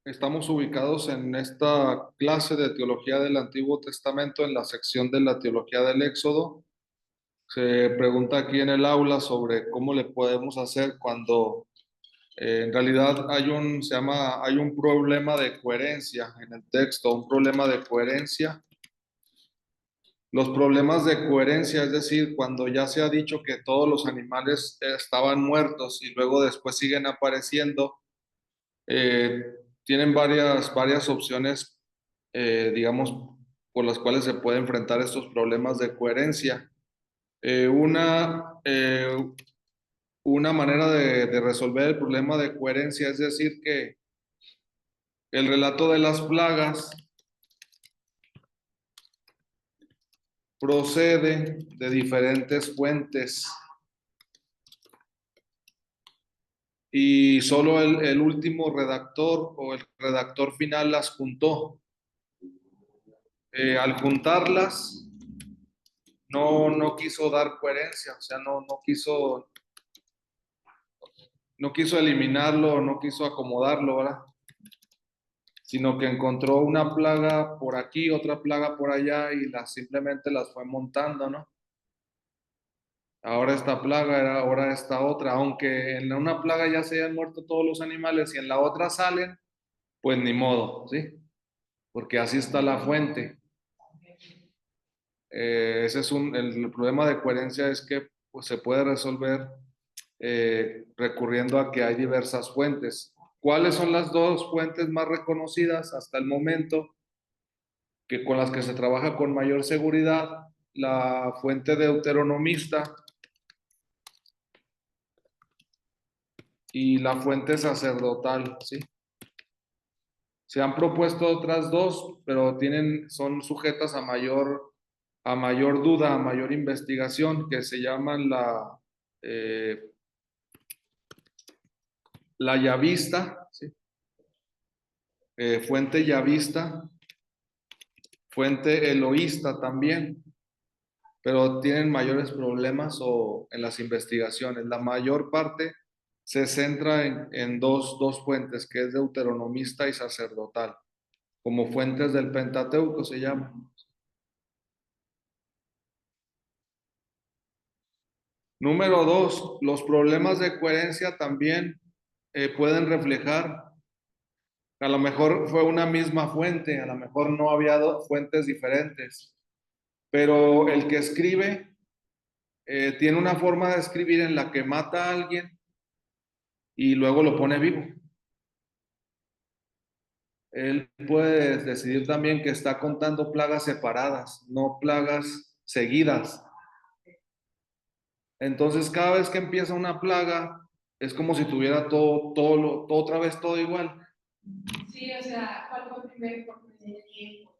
Estamos ubicados en esta clase de teología del Antiguo Testamento en la sección de la teología del Éxodo. Se pregunta aquí en el aula sobre cómo le podemos hacer cuando en realidad hay un problema de coherencia en el texto, un problema de coherencia. Los problemas de coherencia, es decir, cuando ya se ha dicho que todos los animales estaban muertos y luego después siguen apareciendo, eh, tienen varias opciones, digamos, por las cuales se puede enfrentar estos problemas de coherencia. Eh, una, eh, una manera de resolver el problema de coherencia es decir que el relato de las plagas procede de diferentes fuentes y solo el último redactor o el redactor final las juntó. Al juntarlas, no quiso dar coherencia, o sea, no quiso eliminarlo, no quiso acomodarlo, ¿verdad? Sino que encontró una plaga por aquí, otra plaga por allá y simplemente las fue montando, ¿no? Ahora esta plaga era ahora esta otra, aunque en una plaga ya se hayan muerto todos los animales y en la otra salen, pues ni modo, ¿sí? Porque así está la fuente. El problema de coherencia es que pues, se puede resolver recurriendo a que hay diversas fuentes. ¿Cuáles son las dos fuentes más reconocidas hasta el momento que con las que se trabaja con mayor seguridad? La fuente deuteronomista y la fuente sacerdotal, ¿sí? Se han propuesto otras dos, pero son sujetas a mayor duda, a mayor investigación, que se llaman eh, la yavista, ¿sí? Fuente yavista, fuente eloísta también, pero tienen mayores problemas en las investigaciones. La mayor parte se centra en dos fuentes, que es deuteronomista y sacerdotal, como fuentes del Pentateuco se llaman. Número dos, los problemas de coherencia también pueden reflejar, a lo mejor fue una misma fuente, a lo mejor no había dos fuentes diferentes, pero el que escribe tiene una forma de escribir en la que mata a alguien y luego lo pone vivo. Él puede decidir también que está contando plagas separadas, no plagas seguidas. Entonces, cada vez que empieza una plaga, es como si tuviera todo otra vez todo igual. Sí, o sea, ¿cuál fue el primer tiempo?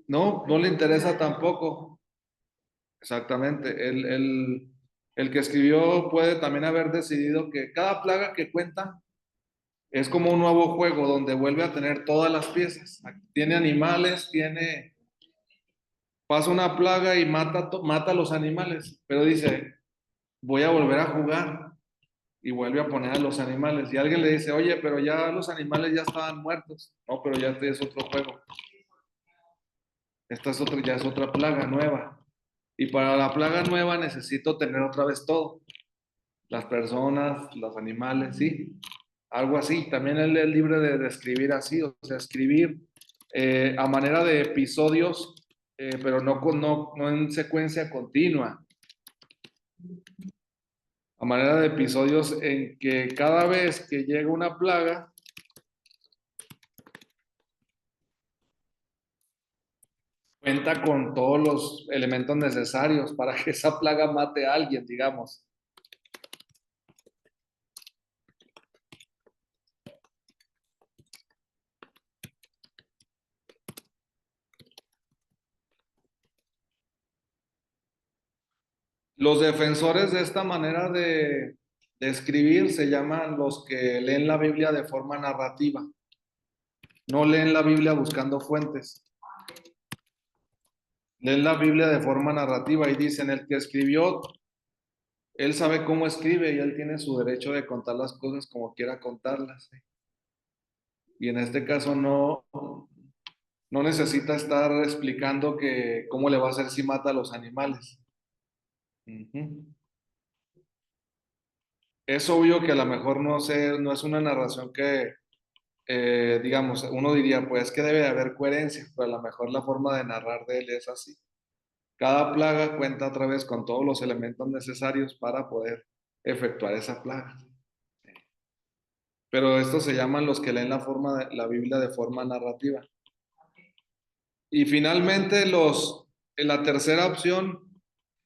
No le interesa tampoco. Exactamente. El que escribió puede también haber decidido que cada plaga que cuenta es como un nuevo juego donde vuelve a tener todas las piezas. Tiene animales, pasa una plaga y mata a los animales, pero dice, voy a volver a jugar y vuelve a poner a los animales. Y alguien le dice, oye, pero ya los animales ya estaban muertos. No, pero ya este es otro juego. Ya es otra plaga nueva. Y para la plaga nueva necesito tener otra vez todo. Las personas, los animales, sí. Algo así. También él es libre de escribir así, o sea, escribir a manera de episodios, pero no en secuencia continua. A manera de episodios en que cada vez que llega una plaga, cuenta con todos los elementos necesarios para que esa plaga mate a alguien, digamos. Los defensores de esta manera de escribir se llaman los que leen la Biblia de forma narrativa. No leen la Biblia buscando fuentes. Leen la Biblia de forma narrativa y dicen, el que escribió, él sabe cómo escribe y él tiene su derecho de contar las cosas como quiera contarlas. Y en este caso no necesita estar explicando que cómo le va a hacer si mata a los animales. Ujú. Es obvio que a lo mejor no sé, no es una narración que, digamos, uno diría, pues que debe de haber coherencia, pero a lo mejor la forma de narrar de él es así. Cada plaga cuenta otra vez con todos los elementos necesarios para poder efectuar esa plaga. Pero estos se llaman los que leen la Biblia de forma narrativa. Y finalmente la tercera opción,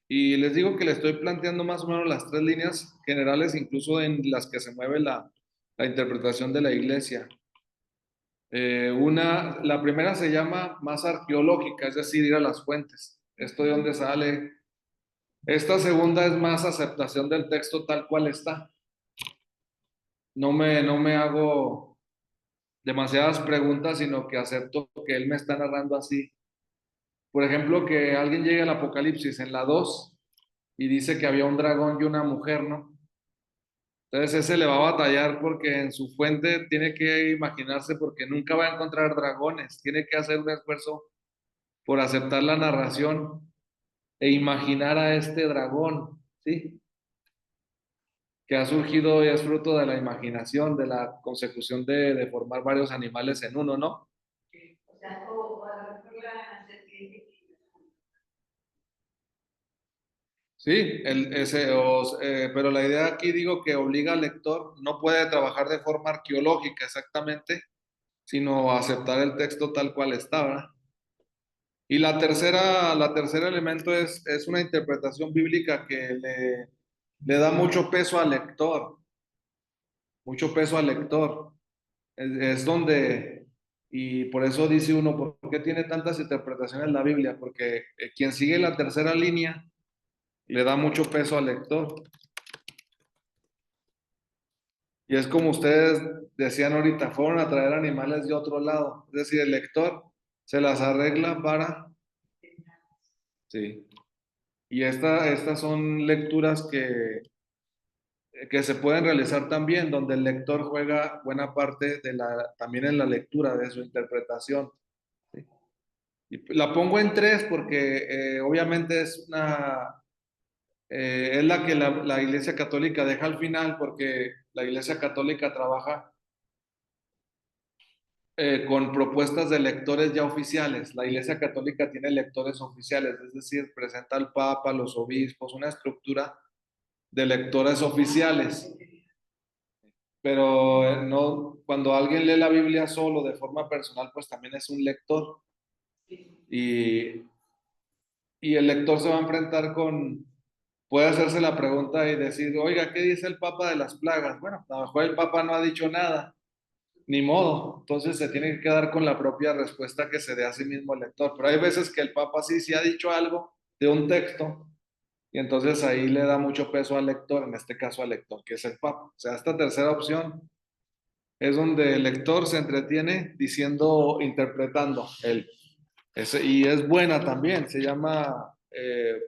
y les digo que le estoy planteando más o menos las tres líneas generales, incluso en las que se mueve la interpretación de la iglesia. La primera se llama más arqueológica, es decir, ir a las fuentes. Esto de dónde sale. Esta segunda es más aceptación del texto tal cual está. No me hago demasiadas preguntas, sino que acepto que él me está narrando así. Por ejemplo, que alguien llegue al Apocalipsis en la 2 y dice que había un dragón y una mujer, ¿no? Entonces ese le va a batallar porque en su fuente tiene que imaginarse porque nunca va a encontrar dragones, tiene que hacer un esfuerzo por aceptar la narración e imaginar a este dragón, ¿sí? Que ha surgido y es fruto de la imaginación, de la consecución de formar varios animales en uno, ¿no? O sea, sí, pero la idea aquí digo que obliga al lector, no puede trabajar de forma arqueológica exactamente, sino aceptar el texto tal cual está, ¿verdad? Y la tercera elemento es una interpretación bíblica que le da mucho peso al lector. Es donde, y por eso dice uno, ¿por qué tiene tantas interpretaciones la Biblia? Porque quien sigue la tercera línea le da mucho peso al lector. Y es como ustedes decían ahorita, fueron a traer animales de otro lado. Es decir, el lector se las arregla para... Sí. Y estas son lecturas que se pueden realizar también, donde el lector juega buena parte también en la lectura de su interpretación. ¿Sí? Y la pongo en tres porque obviamente es la que la Iglesia Católica deja al final, porque la Iglesia Católica trabaja con propuestas de lectores ya oficiales. La Iglesia Católica tiene lectores oficiales, es decir, presenta al Papa, los obispos, una estructura de lectores oficiales. Pero no, cuando alguien lee la Biblia solo de forma personal, pues también es un lector. Y, y el lector se va a enfrentar puede hacerse la pregunta y decir, oiga, ¿qué dice el Papa de las plagas? Bueno, a lo mejor el Papa no ha dicho nada, ni modo. Entonces se tiene que quedar con la propia respuesta que se dé a sí mismo el lector. Pero hay veces que el Papa sí ha dicho algo de un texto y entonces ahí le da mucho peso al lector, en este caso al lector, que es el Papa. O sea, esta tercera opción es donde el lector se entretiene diciendo, interpretando él. Y es buena también, se llama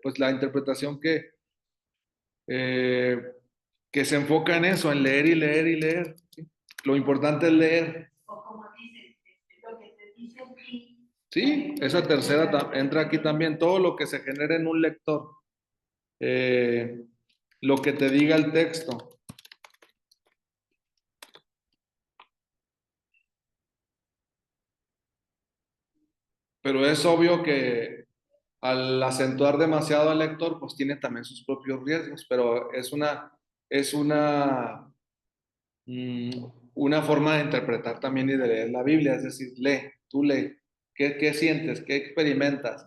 pues la interpretación eh, que se enfoca en eso, en leer y leer y leer. ¿Sí? Lo importante es leer. O como dices, lo que te dice aquí. Sí, esa tercera entra aquí también, todo lo que se genere en un lector, eh, lo que te diga el texto. Pero es obvio que al acentuar demasiado al lector, pues tiene también sus propios riesgos, pero es mm, una forma de interpretar también y de leer la Biblia, es decir, tú lee, ¿qué sientes? ¿Qué experimentas?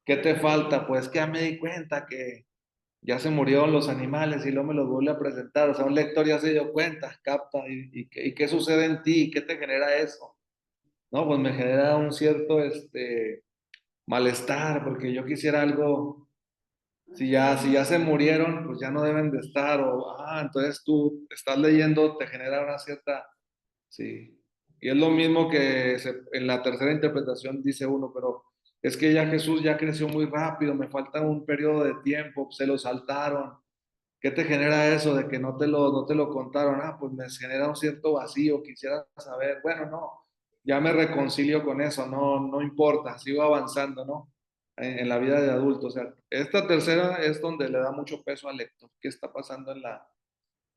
¿Qué te falta? Pues que ya me di cuenta que ya se murieron los animales y luego me los vuelve a presentar, o sea, un lector ya se dio cuenta, capta, y qué sucede en ti, ¿qué te genera eso? No, pues me genera un cierto, malestar, porque yo quisiera algo. Si ya se murieron, pues ya no deben de estar, entonces tú estás leyendo, te genera una cierta, sí. Y es lo mismo que en la tercera interpretación dice uno, pero es que ya Jesús ya creció muy rápido, me falta un periodo de tiempo, se lo saltaron. ¿Qué te genera eso de que no te lo contaron? Ah, pues me genera un cierto vacío, quisiera saber. Bueno, no, ya me reconcilio con eso, no importa, sigo avanzando, ¿no? En la vida de adulto. O sea, esta tercera es donde le da mucho peso al lector. ¿Qué está pasando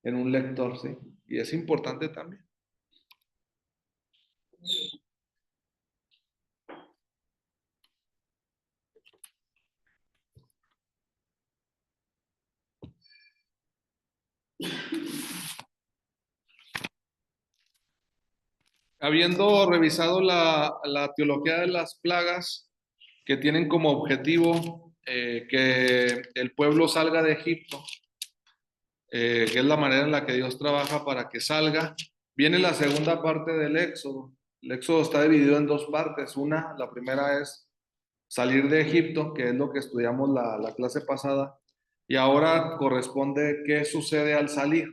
en un lector, sí? Y es importante también. Habiendo revisado la teología de las plagas, que tienen como objetivo que el pueblo salga de Egipto, que es la manera en la que Dios trabaja para que salga. Viene la segunda parte del Éxodo. El Éxodo está dividido en dos partes. Una, la primera es salir de Egipto, que es lo que estudiamos la clase pasada, y ahora corresponde qué sucede al salir,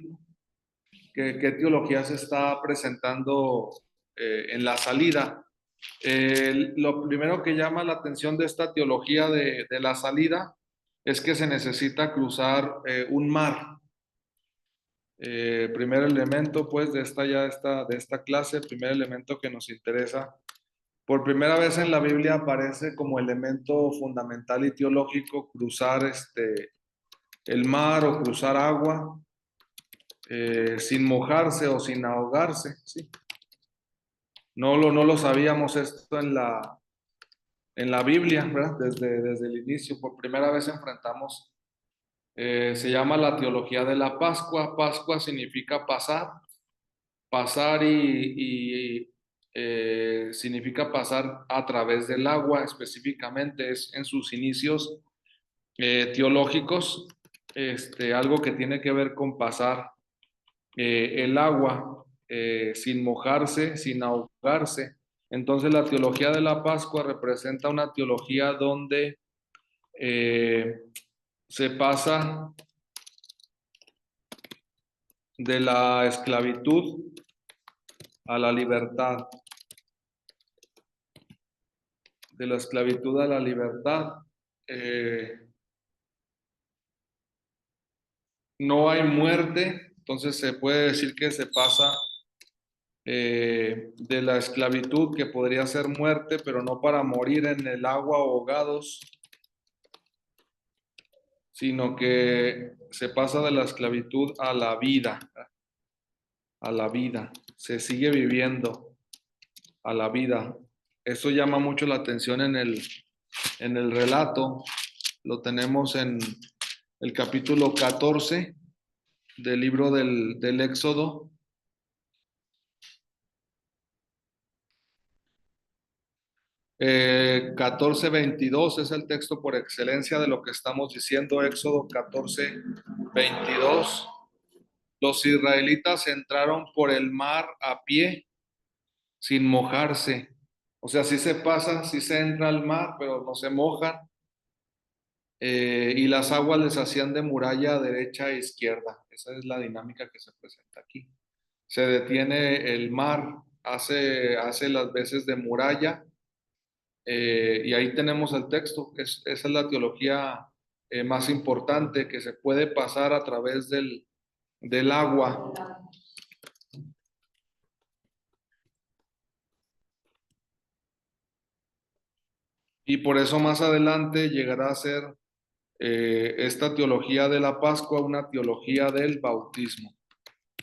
qué teología se está presentando en la salida. Lo primero que llama la atención de esta teología de la salida es que se necesita cruzar un mar. Primer elemento, pues, de esta clase, primer elemento que nos interesa. Por primera vez en la Biblia aparece como elemento fundamental y teológico cruzar el mar o cruzar agua sin mojarse o sin ahogarse, ¿sí? No lo sabíamos esto en la Biblia, ¿verdad? Desde el inicio, por primera vez enfrentamos, se llama la teología de la Pascua. Pascua significa pasar, pasar significa pasar a través del agua, específicamente es en sus inicios teológicos, algo que tiene que ver con pasar el agua sin mojarse, sin ahogarse. Entonces la teología de la Pascua representa una teología donde eh, se pasa de la esclavitud a la libertad, de la esclavitud a la libertad. Eh, no hay muerte, entonces se puede decir que se pasa de la esclavitud, que podría ser muerte, pero no para morir en el agua ahogados, sino que se pasa de la esclavitud a la vida, se sigue viviendo a la vida. Eso llama mucho la atención en el relato. Lo tenemos en el capítulo 14 del libro del Éxodo. 14:22 es el texto por excelencia de lo que estamos diciendo. Éxodo 14:22. Los israelitas entraron por el mar a pie sin mojarse. O sea, sí se pasa, sí se entra al mar, pero no se mojan. Y las aguas les hacían de muralla a derecha e izquierda. Esa es la dinámica que se presenta aquí. Se detiene el mar, hace las veces de muralla, y ahí tenemos el texto. Esa es la teología más importante, que se puede pasar a través del agua. Y por eso más adelante llegará a ser esta teología de la Pascua una teología del bautismo.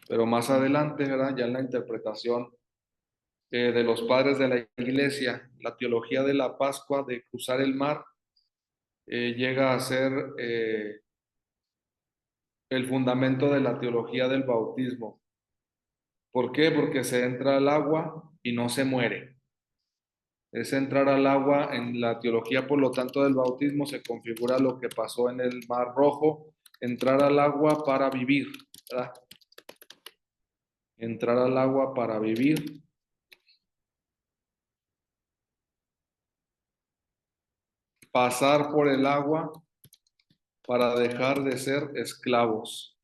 Pero más adelante, ¿verdad? Ya en la interpretación de los padres de la iglesia, la teología de la Pascua, de cruzar el mar, llega a ser el fundamento de la teología del bautismo. ¿Por qué? Porque se entra al agua y no se muere. Es entrar al agua en la teología, por lo tanto, del bautismo se configura lo que pasó en el Mar Rojo, entrar al agua para vivir, ¿verdad? Entrar al agua para vivir, pasar por el agua para dejar de ser esclavos.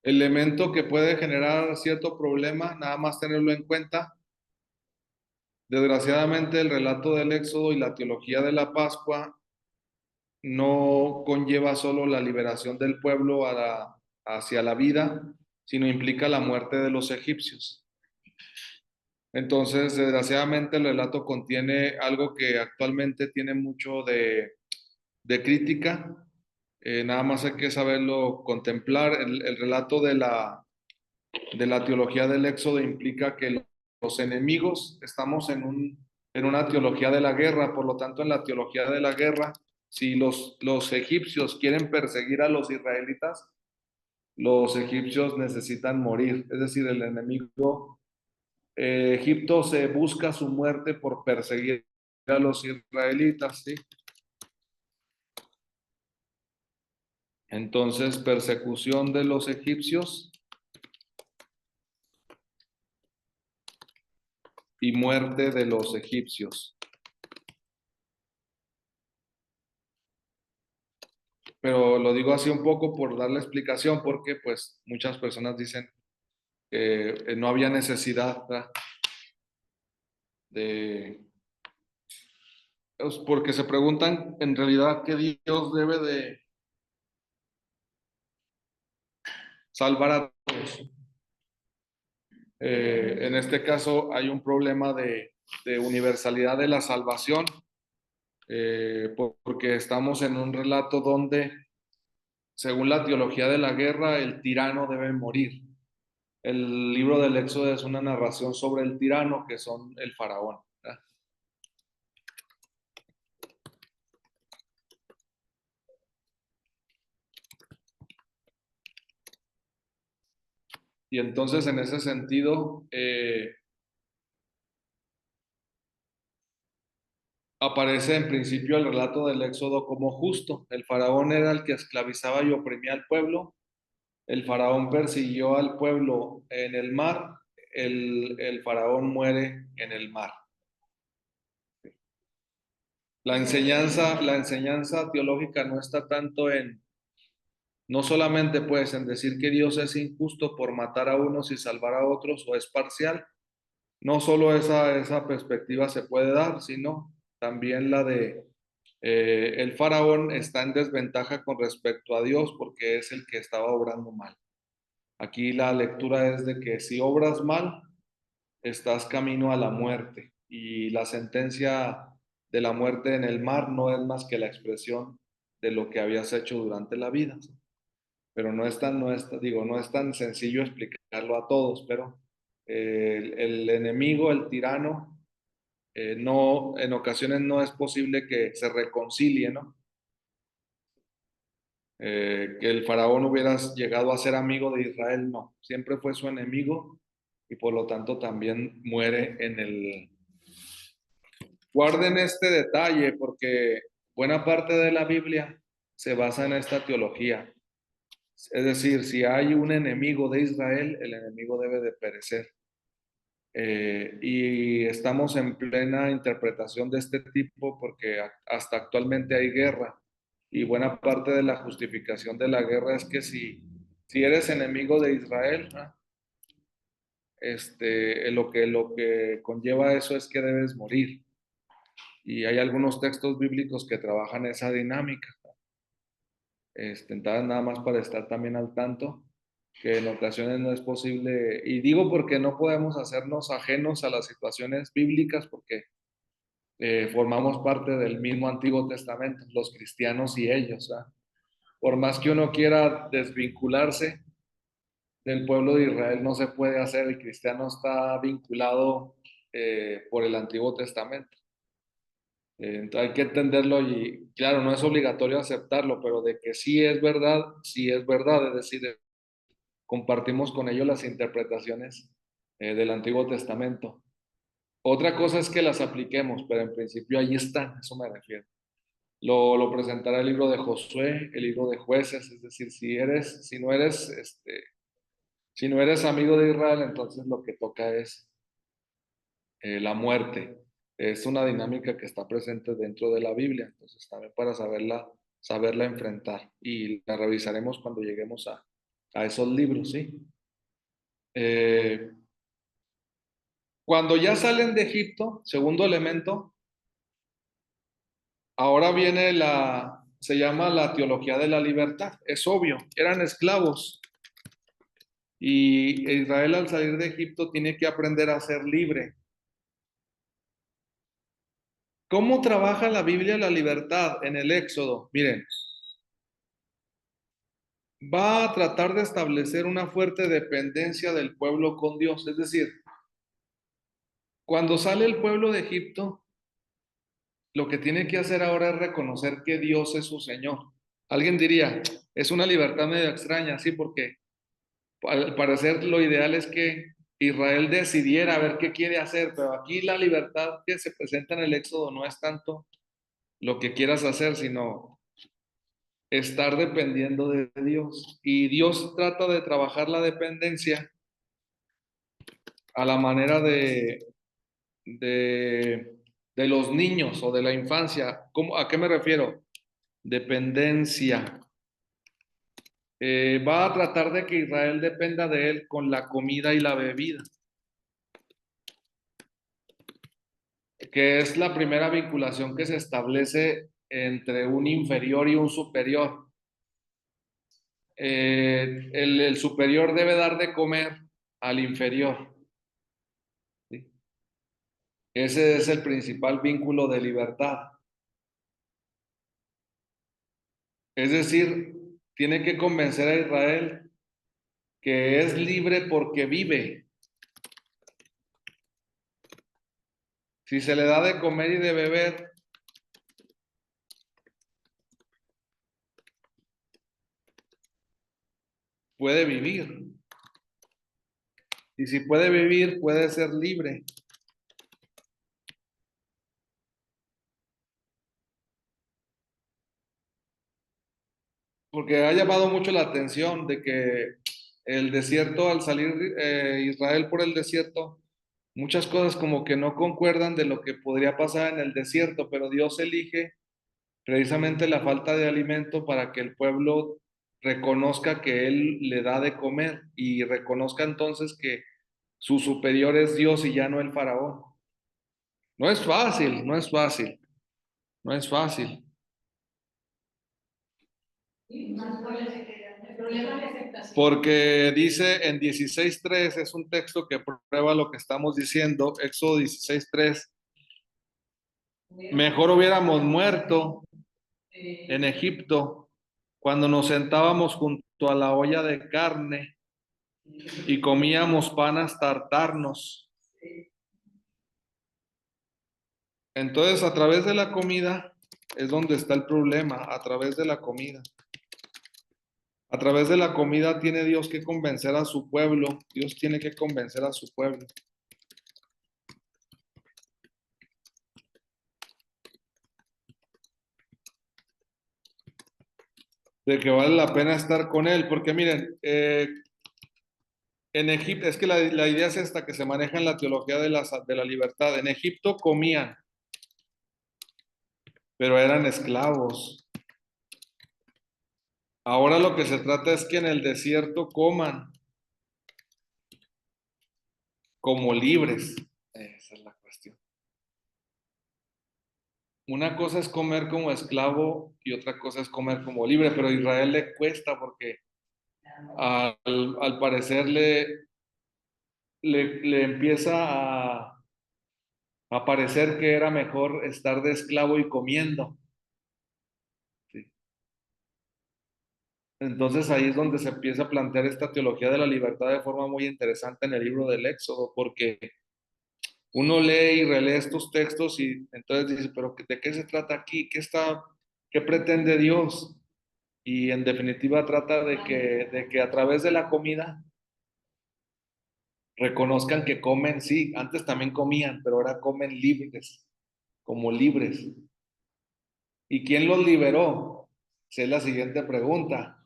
elemento que puede generar cierto problema, nada más tenerlo en cuenta. Desgraciadamente, el relato del Éxodo y la teología de la Pascua no conlleva solo la liberación del pueblo hacia la vida, sino implica la muerte de los egipcios. Entonces, desgraciadamente, el relato contiene algo que actualmente tiene mucho de crítica. Nada más hay que saberlo contemplar. El relato de la teología del Éxodo implica que los enemigos, estamos en una teología de la guerra, por lo tanto en la teología de la guerra, si los egipcios quieren perseguir a los israelitas, los egipcios necesitan morir, es decir, el enemigo, Egipto se busca su muerte por perseguir a los israelitas, ¿sí? Entonces, persecución de los egipcios y muerte de los egipcios. Pero lo digo así un poco por dar la explicación, porque pues muchas personas dicen que no había necesidad, ¿verdad? de, pues, porque se preguntan en realidad qué Dios debe de salvar a todos. En este caso hay un problema de universalidad de la salvación, porque estamos en un relato donde, según la teología de la guerra, el tirano debe morir. El libro del Éxodo es una narración sobre el tirano, que son el faraón, ¿verdad? Y entonces, en ese sentido, aparece en principio el relato del Éxodo como justo. El faraón era el que esclavizaba y oprimía al pueblo. El faraón persiguió al pueblo en el mar. El faraón muere en el mar. La enseñanza teológica no está tanto no solamente pues en decir que Dios es injusto por matar a unos y salvar a otros, o es parcial. No solo esa perspectiva se puede dar, sino también la de el faraón está en desventaja con respecto a Dios porque es el que estaba obrando mal. Aquí la lectura es de que si obras mal, estás camino a la muerte, y la sentencia de la muerte en el mar no es más que la expresión de lo que habías hecho durante la vida. Pero no es tan sencillo explicarlo a todos, pero el enemigo, el tirano, no, en ocasiones no es posible que se reconcilie, ¿no? Que el faraón hubiera llegado a ser amigo de Israel, no, siempre fue su enemigo, y por lo tanto también muere en el... Guarden este detalle porque buena parte de la Biblia se basa en esta teología. Es decir, si hay un enemigo de Israel, el enemigo debe de perecer. Y estamos en plena interpretación de este tipo porque hasta actualmente hay guerra, y buena parte de la justificación de la guerra es que si eres enemigo de Israel, ¿no? Lo que conlleva eso es que debes morir. Y hay algunos textos bíblicos que trabajan esa dinámica. Entonces, nada más para estar también al tanto, que en ocasiones no es posible, y digo porque no podemos hacernos ajenos a las situaciones bíblicas, porque formamos parte del mismo Antiguo Testamento, los cristianos y ellos, ¿verdad? Por más que uno quiera desvincularse del pueblo de Israel, no se puede hacer. El cristiano está vinculado por el Antiguo Testamento. Entonces hay que entenderlo, y claro, no es obligatorio aceptarlo, pero de que sí es verdad, sí es verdad. Es decir, compartimos con ellos las interpretaciones del Antiguo Testamento. Otra cosa es que las apliquemos, pero en principio ahí están, a eso me refiero. Lo presentará el libro de Josué, el libro de Jueces. Es decir, si no eres amigo de Israel, entonces lo que toca es la muerte. Es una dinámica que está presente dentro de la Biblia, entonces también para saberla enfrentar, y la revisaremos cuando lleguemos a esos libros, ¿sí? Eh, Cuando ya salen de Egipto, segundo elemento, ahora viene se llama la teología de la libertad. Es obvio, eran esclavos y Israel al salir de Egipto tiene que aprender a ser libre. ¿Cómo trabaja la Biblia la libertad en el Éxodo? Miren, va a tratar de establecer una fuerte dependencia del pueblo con Dios. Es decir, cuando sale el pueblo de Egipto, lo que tiene que hacer ahora es reconocer que Dios es su Señor. Alguien diría, es una libertad medio extraña, sí, porque al parecer lo ideal es que Israel decidiera ver qué quiere hacer, pero aquí la libertad que se presenta en el Éxodo no es tanto lo que quieras hacer, sino estar dependiendo de Dios. Y Dios trata de trabajar la dependencia a la manera de, de los niños o de la infancia. ¿A qué me refiero? Dependencia. Va a tratar de que Israel dependa de él con la comida y la bebida, que es la primera vinculación que se establece entre un inferior y un superior. El superior debe dar de comer al inferior, ¿sí? Ese es el principal vínculo de libertad. Es decir, tiene que convencer a Israel que es libre porque vive. Si se le da de comer y de beber, puede vivir. Y si puede vivir, puede ser libre. Porque ha llamado mucho la atención de que el desierto, al salir Israel por el desierto, muchas cosas como que no concuerdan de lo que podría pasar en el desierto, pero Dios elige precisamente la falta de alimento para que el pueblo reconozca que Él le da de comer y reconozca entonces que su superior es Dios y ya no el faraón. No es fácil, no es fácil, no es fácil. Porque dice en 16:3, es un texto que prueba lo que estamos diciendo, Éxodo 16:3, mejor hubiéramos muerto en Egipto cuando nos sentábamos junto a la olla de carne y comíamos pan hasta hartarnos. Entonces, a través de la comida es donde está el problema, a través de la comida. A través de la comida tiene Dios que convencer a su pueblo, Dios tiene que convencer a su pueblo de que vale la pena estar con Él, porque miren, en Egipto, es que la idea es esta que se maneja en la teología de la libertad. En Egipto comían, pero eran esclavos. Ahora lo que se trata es que en el desierto coman como libres. Esa es la cuestión. Una cosa es comer como esclavo y otra cosa es comer como libre, pero a Israel le cuesta porque al parecer le empieza a parecer que era mejor estar de esclavo y comiendo. ¿Sí? Entonces ahí es donde se empieza a plantear esta teología de la libertad de forma muy interesante en el libro del Éxodo, porque uno lee y relee estos textos y entonces dice, pero ¿de qué se trata aquí? ¿Qué pretende Dios? Y en definitiva trata de que a través de la comida reconozcan que comen, sí, antes también comían, pero ahora comen libres, como libres. ¿Y quién los liberó? Esa es la siguiente pregunta,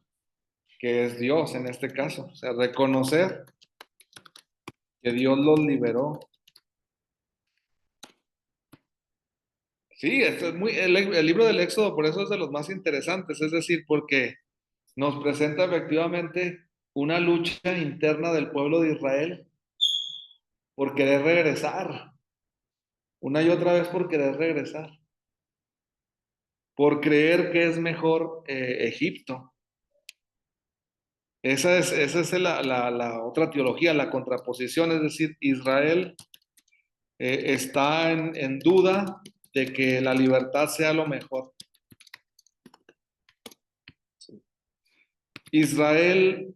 que es Dios en este caso. O sea, reconocer que Dios los liberó. Sí, esto es el libro del Éxodo por eso es de los más interesantes, es decir, porque nos presenta efectivamente una lucha interna del pueblo de Israel por querer regresar, una y otra vez por querer regresar, por creer que es mejor Egipto. Esa es la otra teología, la contraposición, es decir, Israel está en duda de que la libertad sea lo mejor. Israel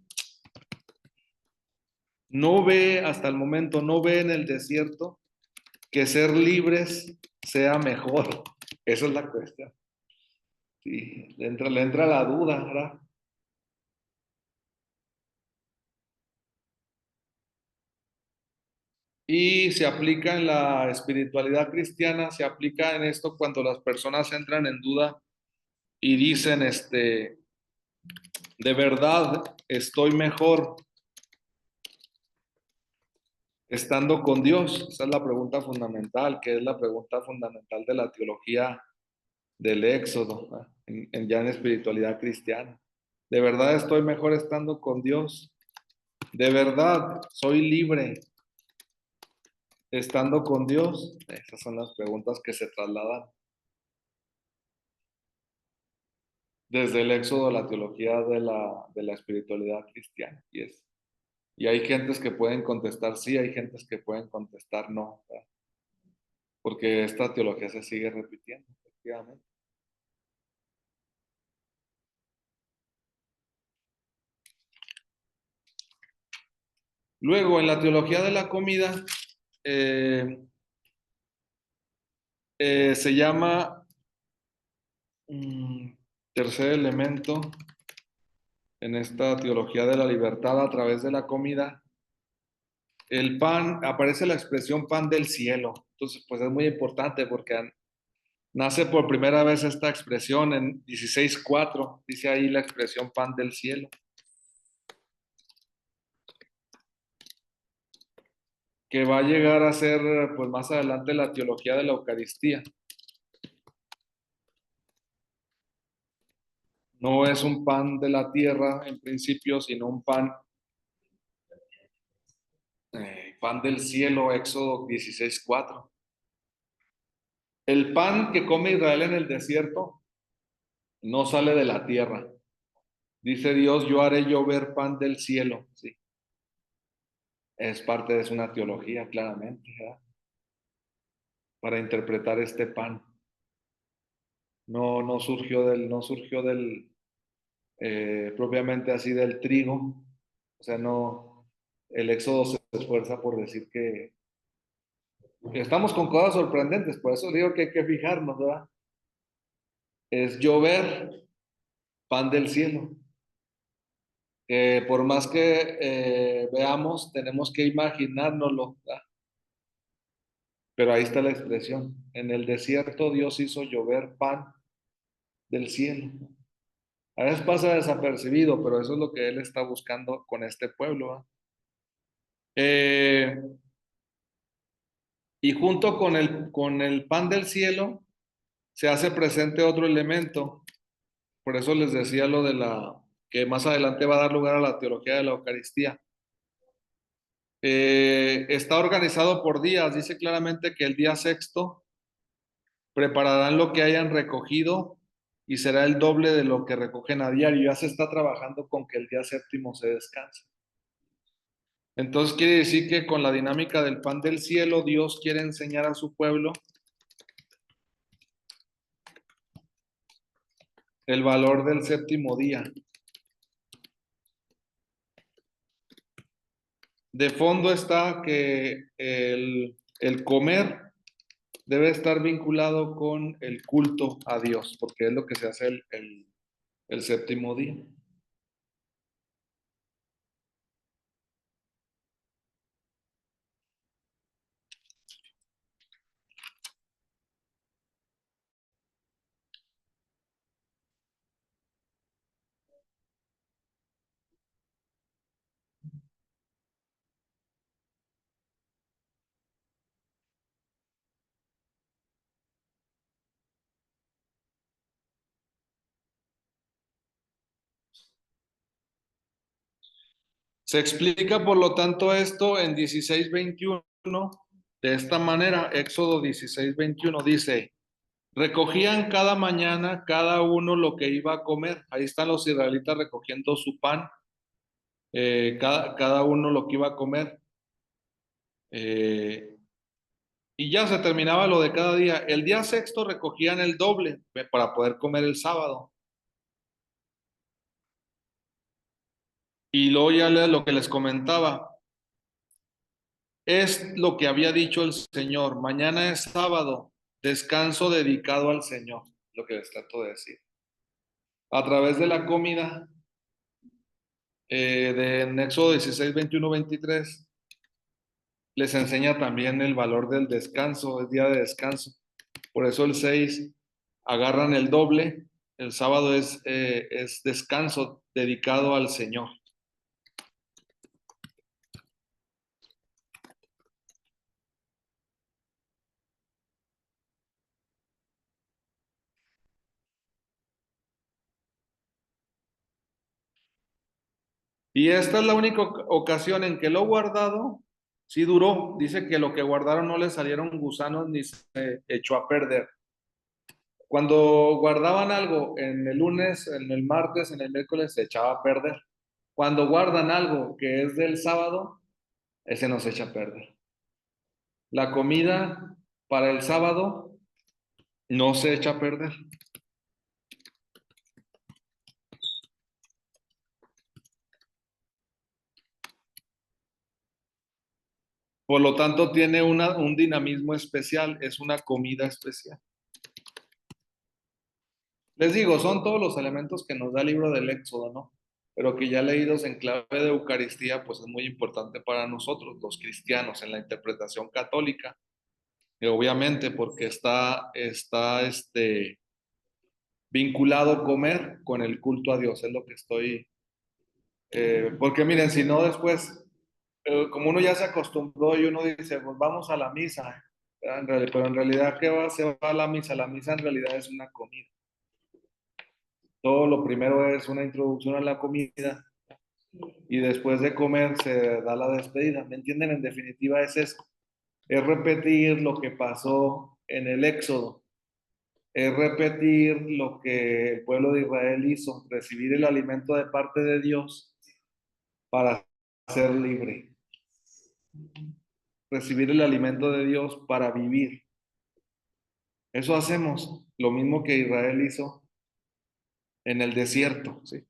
no ve, hasta el momento, no ve en el desierto que ser libres sea mejor. Esa es la cuestión. Sí, le entra la duda, ¿verdad? Y se aplica en la espiritualidad cristiana, se aplica en esto cuando las personas entran en duda y dicen, de verdad estoy mejor estando con Dios. Esa es la pregunta fundamental, que es la pregunta fundamental de la teología del Éxodo, ¿no? Ya en espiritualidad cristiana. ¿De verdad estoy mejor estando con Dios? ¿De verdad soy libre estando con Dios? Esas son las preguntas que se trasladan desde el Éxodo a la teología de la espiritualidad cristiana. Y hay gentes que pueden contestar sí, hay gentes que pueden contestar no, ¿verdad? Porque esta teología se sigue repitiendo, efectivamente. Luego, en la teología de la comida, eh, se llama tercer elemento en esta teología de la libertad a través de la comida. El pan, aparece la expresión pan del cielo. Entonces, pues es muy importante porque nace por primera vez esta expresión en 16:4. Dice ahí la expresión pan del cielo, que va a llegar a ser, pues más adelante, la teología de la Eucaristía. No es un pan de la tierra en principio, sino un pan del cielo, Éxodo 16:4. El pan que come Israel en el desierto no sale de la tierra. Dice Dios, yo haré llover pan del cielo. Sí, es parte de una teología, claramente, ¿verdad? Para interpretar este pan. No surgió del propiamente así del trigo. O sea, no, el Éxodo se esfuerza por decir que estamos con cosas sorprendentes, por eso digo que hay que fijarnos, ¿verdad? Es llover pan del cielo. Por más que veamos, tenemos que imaginárnoslo, ¿verdad? Pero ahí está la expresión. En el desierto Dios hizo llover pan del cielo. A veces pasa desapercibido, pero eso es lo que Él está buscando con este pueblo, ¿verdad? Eh, y junto con el pan del cielo se hace presente otro elemento. Por eso les decía lo de que más adelante va a dar lugar a la teología de la Eucaristía. Está organizado por días. Dice claramente que el día sexto prepararán lo que hayan recogido y será el doble de lo que recogen a diario. Ya se está trabajando con que el día séptimo se descanse. Entonces quiere decir que con la dinámica del pan del cielo, Dios quiere enseñar a su pueblo el valor del séptimo día. De fondo está que el comer debe estar vinculado con el culto a Dios, porque es lo que se hace el séptimo día. Se explica, por lo tanto, esto en 16:21 de esta manera. Éxodo 16:21 dice: recogían cada mañana cada uno lo que iba a comer. Ahí están los israelitas recogiendo su pan, cada uno lo que iba a comer. Y ya se terminaba lo de cada día. El día sexto recogían el doble para poder comer el sábado. Y luego ya lo que les comentaba, es lo que había dicho el Señor. Mañana es sábado, descanso dedicado al Señor, lo que les trato de decir. A través de la comida, en Éxodo 16, 21, 23, les enseña también el valor del descanso, el día de descanso. Por eso el 6 agarran el doble, el sábado es descanso dedicado al Señor. Y esta es la única ocasión en que lo guardado sí duró. Dice que lo que guardaron no le salieron gusanos ni se echó a perder. Cuando guardaban algo en el lunes, en el martes, en el miércoles, se echaba a perder. Cuando guardan algo que es del sábado, ese no se echa a perder. La comida para el sábado no se echa a perder. Por lo tanto, tiene un dinamismo especial, es una comida especial. Les digo, son todos los elementos que nos da el libro del Éxodo, ¿no? Pero que ya leídos en clave de Eucaristía, pues es muy importante para nosotros, los cristianos, en la interpretación católica. Y obviamente porque está vinculado comer con el culto a Dios, es lo que estoy. Porque miren, si no después, como uno ya se acostumbró y uno dice, pues vamos a la misa, pero en realidad, ¿qué va? Se va a la misa. La misa en realidad es una comida. Todo lo primero es una introducción a la comida y después de comer se da la despedida. ¿Me entienden? En definitiva es eso. Es repetir lo que pasó en el Éxodo. Es repetir lo que el pueblo de Israel hizo, recibir el alimento de parte de Dios para ser libre. Recibir el alimento de Dios para vivir. Eso hacemos, lo mismo que Israel hizo en el desierto, ¿sí?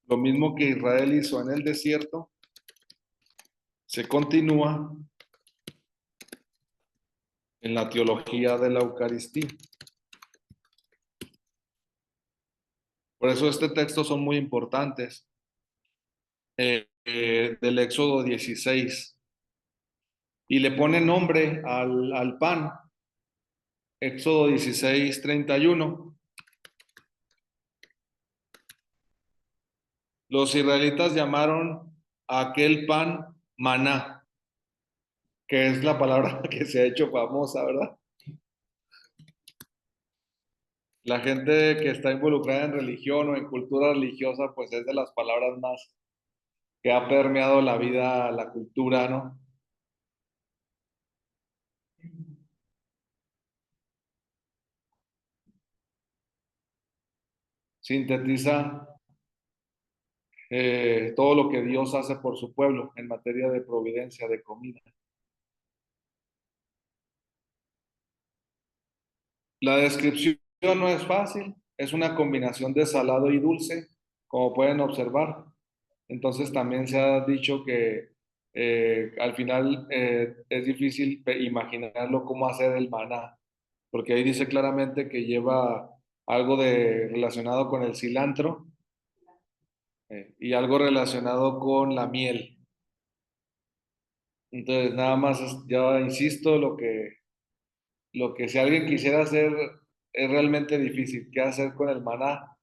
Lo mismo que Israel hizo en el desierto, se continúa en la teología de la Eucaristía. Por eso este texto son muy importantes, del Éxodo 16. Y le pone nombre al pan, Éxodo 16, 31. Los israelitas llamaron a aquel pan maná, que es la palabra que se ha hecho famosa, ¿verdad? La gente que está involucrada en religión o en cultura religiosa, pues es de las palabras más que ha permeado la vida, la cultura, ¿no? Sintetiza todo lo que Dios hace por su pueblo en materia de providencia, de comida. La descripción no es fácil, es una combinación de salado y dulce, como pueden observar. Entonces también se ha dicho que al final es difícil imaginarlo cómo hacer el maná, porque ahí dice claramente que lleva algo relacionado con el cilantro, y algo relacionado con la miel. Entonces nada más, ya insisto, lo que si alguien quisiera hacer es realmente difícil. ¿Qué hacer con el maná?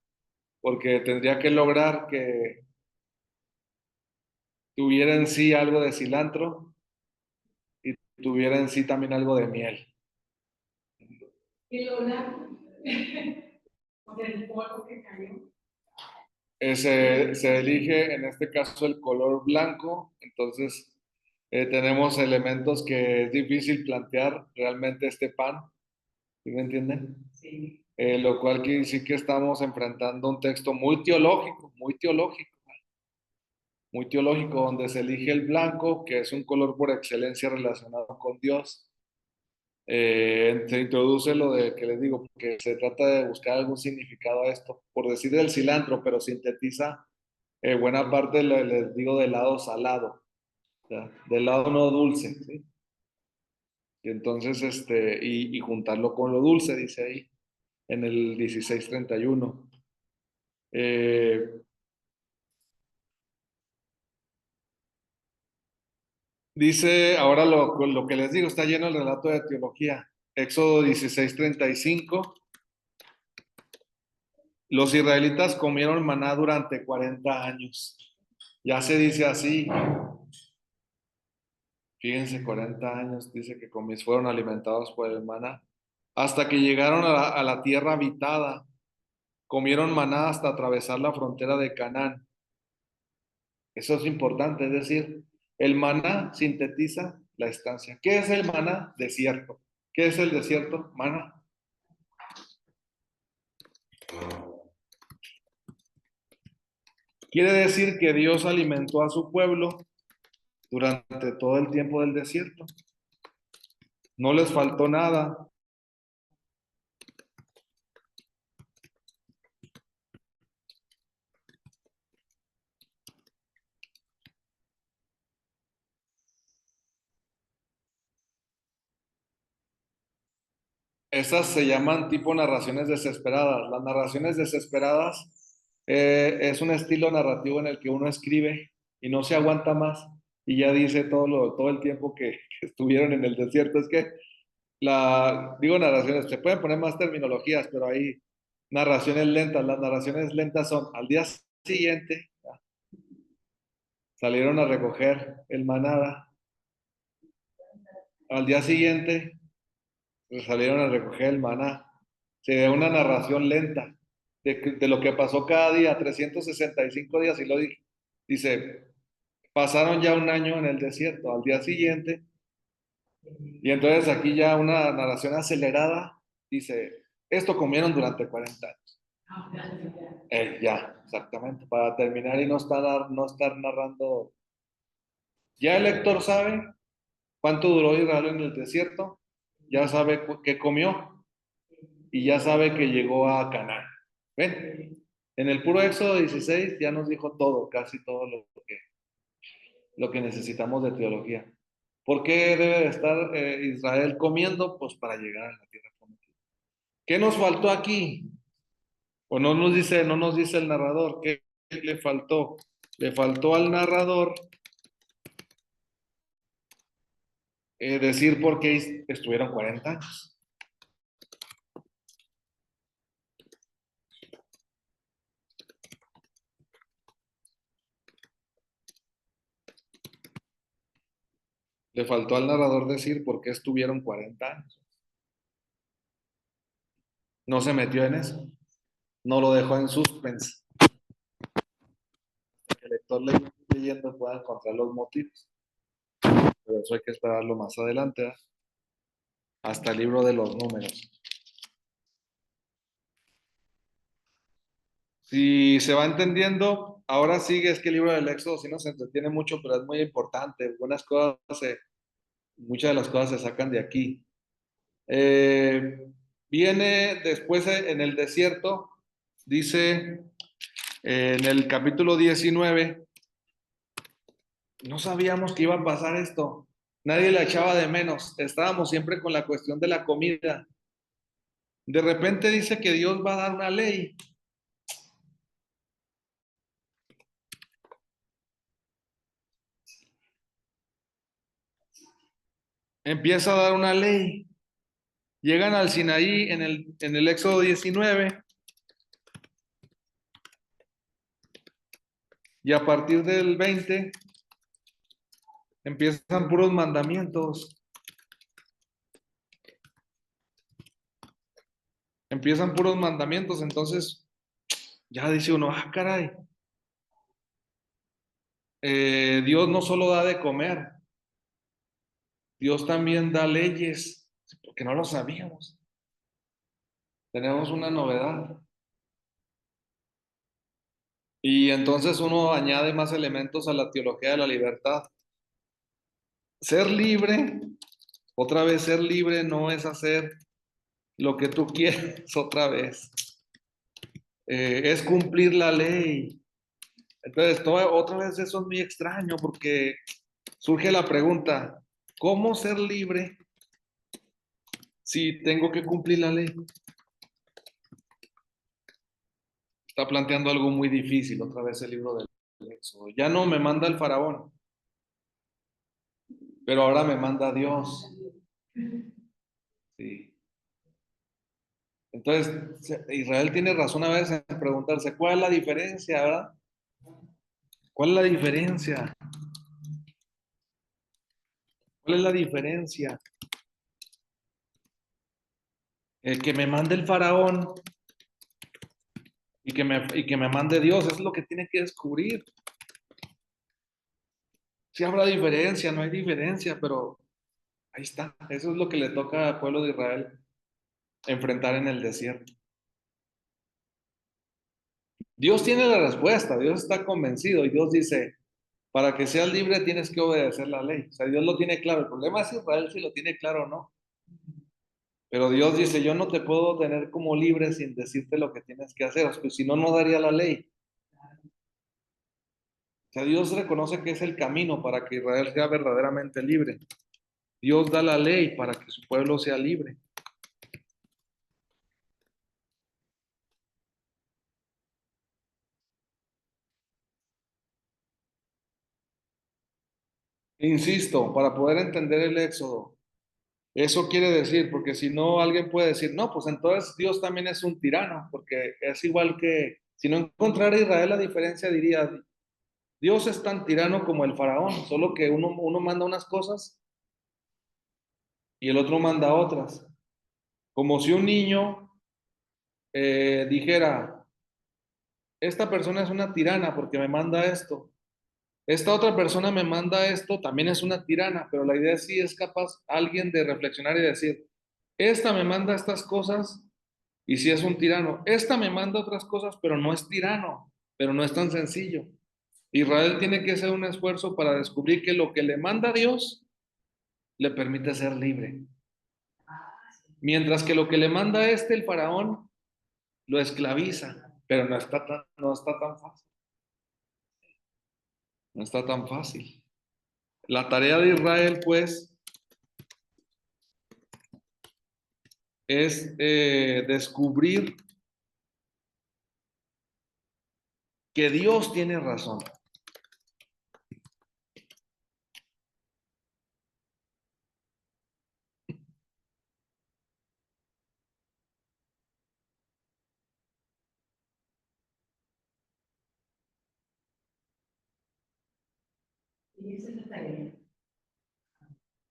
Porque tendría que lograr que tuviera en sí algo de cilantro y tuviera en sí también algo de miel. Y lograr, o sea, el polvo que cayó. Se elige en este caso el color blanco, entonces tenemos elementos que es difícil plantear realmente este pan, ¿sí me entienden? Sí. Lo cual quiere decir que estamos enfrentando un texto muy teológico, donde se elige el blanco, que es un color por excelencia relacionado con Dios. Se introduce lo de que les digo, porque se trata de buscar algún significado a esto, por decir del cilantro, pero sintetiza buena parte, les digo, del lado salado, o sea, del lado no dulce, ¿sí? Y entonces, y juntarlo con lo dulce, dice ahí, en el 1631. Eh, Dice, ahora lo que les digo, está lleno el relato de teología. Éxodo 16:35. Los israelitas comieron maná durante 40 años. Ya se dice así. Fíjense, 40 años dice que fueron alimentados por el maná. Hasta que llegaron a la tierra habitada. Comieron maná hasta atravesar la frontera de Canaán. Eso es importante, es decir, el maná sintetiza la estancia. ¿Qué es el maná? Desierto. ¿Qué es el desierto? Maná. Quiere decir que Dios alimentó a su pueblo durante todo el tiempo del desierto. No les faltó nada. Esas se llaman tipo narraciones desesperadas. Las narraciones desesperadas es un estilo narrativo en el que uno escribe y no se aguanta más y ya dice todo el tiempo que estuvieron en el desierto. Es que digo narraciones, se pueden poner más terminologías, pero hay narraciones lentas. Las narraciones lentas son al día siguiente salieron a recoger el manada, al día siguiente salieron a recoger el maná. Se ve una narración lenta de lo que pasó cada día, 365 días, y lo dije. Dice, pasaron ya un año en el desierto, al día siguiente, y entonces aquí ya una narración acelerada, dice, esto comieron durante 40 años. Ya, exactamente, para terminar y no estar narrando. Ya el lector sabe cuánto duró Israel en el desierto, ya sabe qué comió y ya sabe que llegó a Canaán. ¿Ven? En el puro Éxodo 16 ya nos dijo todo, casi todo lo que necesitamos de teología. ¿Por qué debe de estar Israel comiendo? Pues para llegar a la tierra prometida. ¿Qué nos faltó aquí? O no nos dice el narrador, ¿qué le faltó? Le faltó al narrador decir por qué estuvieron 40 años. Le faltó al narrador decir por qué estuvieron 40 años. No se metió en eso. No lo dejó en suspense. El lector leyendo pueda encontrar los motivos. Pero eso hay que esperarlo más adelante, ¿eh? Hasta el libro de los números. Si se va entendiendo, ahora sigue, es que el libro del Éxodo sí nos entretiene mucho, pero es muy importante. Algunas cosas, muchas de las cosas se sacan de aquí. Eh, Viene después en el desierto, dice en el capítulo 19, no sabíamos que iba a pasar esto. Nadie la echaba de menos. Estábamos siempre con la cuestión de la comida. De repente dice que Dios va a dar una ley. Empieza a dar una ley. Llegan al Sinaí en el Éxodo 19 y a partir del 20 empiezan puros mandamientos. Empiezan puros mandamientos, entonces ya dice uno, ah, caray, Dios no solo da de comer, Dios también da leyes, porque no lo sabíamos. Tenemos una novedad. Y entonces uno añade más elementos a la teología de la libertad. Ser libre, otra vez ser libre no es hacer lo que tú quieres otra vez. Es cumplir la ley. Entonces, otra vez eso es muy extraño porque surge la pregunta, ¿cómo ser libre si tengo que cumplir la ley? Está planteando algo muy difícil, otra vez el libro del Éxodo. Ya no me manda el faraón, pero ahora me manda Dios. Sí. Entonces, Israel tiene razón a veces en preguntarse, ¿cuál es la diferencia, verdad? ¿Cuál es la diferencia? ¿Cuál es la diferencia? El que me mande el faraón y que me mande Dios, es lo que tiene que descubrir. Sí habrá diferencia, no hay diferencia, pero ahí está. Eso es lo que le toca al pueblo de Israel enfrentar en el desierto. Dios tiene la respuesta, Dios está convencido y Dios dice, para que seas libre tienes que obedecer la ley. O sea, Dios lo tiene claro. El problema es Israel si lo tiene claro o no. Pero Dios dice, yo no te puedo tener como libre sin decirte lo que tienes que hacer, pues si no, no daría la ley. O sea, Dios reconoce que es el camino para que Israel sea verdaderamente libre. Dios da la ley para que su pueblo sea libre. Insisto, para poder entender el Éxodo, eso quiere decir, porque si no, alguien puede decir, no, pues entonces Dios también es un tirano, porque es igual que, si no encontrara Israel la diferencia, diría, Dios es tan tirano como el faraón, solo que uno manda unas cosas y el otro manda otras. Como si un niño dijera, esta persona es una tirana porque me manda esto. Esta otra persona me manda esto, también es una tirana, pero la idea sí es capaz alguien de reflexionar y decir, esta me manda estas cosas y sí es un tirano. Esta me manda otras cosas, pero no es tirano, pero no es tan sencillo. Israel tiene que hacer un esfuerzo para descubrir que lo que le manda Dios le permite ser libre. Mientras que lo que le manda el faraón, lo esclaviza, pero no está tan fácil. No está tan fácil. La tarea de Israel, pues, es descubrir que Dios tiene razón.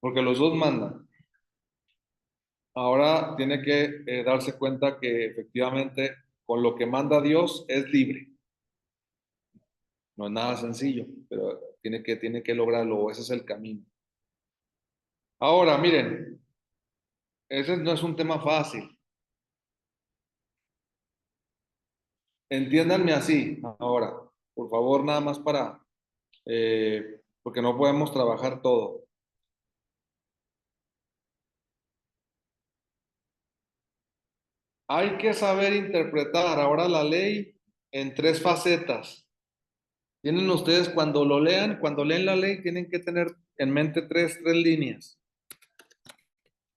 Porque los dos mandan. Ahora tiene que darse cuenta que efectivamente con lo que manda Dios es libre. No es nada sencillo, pero tiene que lograrlo. Ese es el camino. Ahora, miren, ese no es un tema fácil. Entiéndanme así ahora, por favor, nada más porque no podemos trabajar todo. Hay que saber interpretar ahora la ley en tres facetas. Tienen ustedes cuando leen la ley, tienen que tener en mente tres líneas.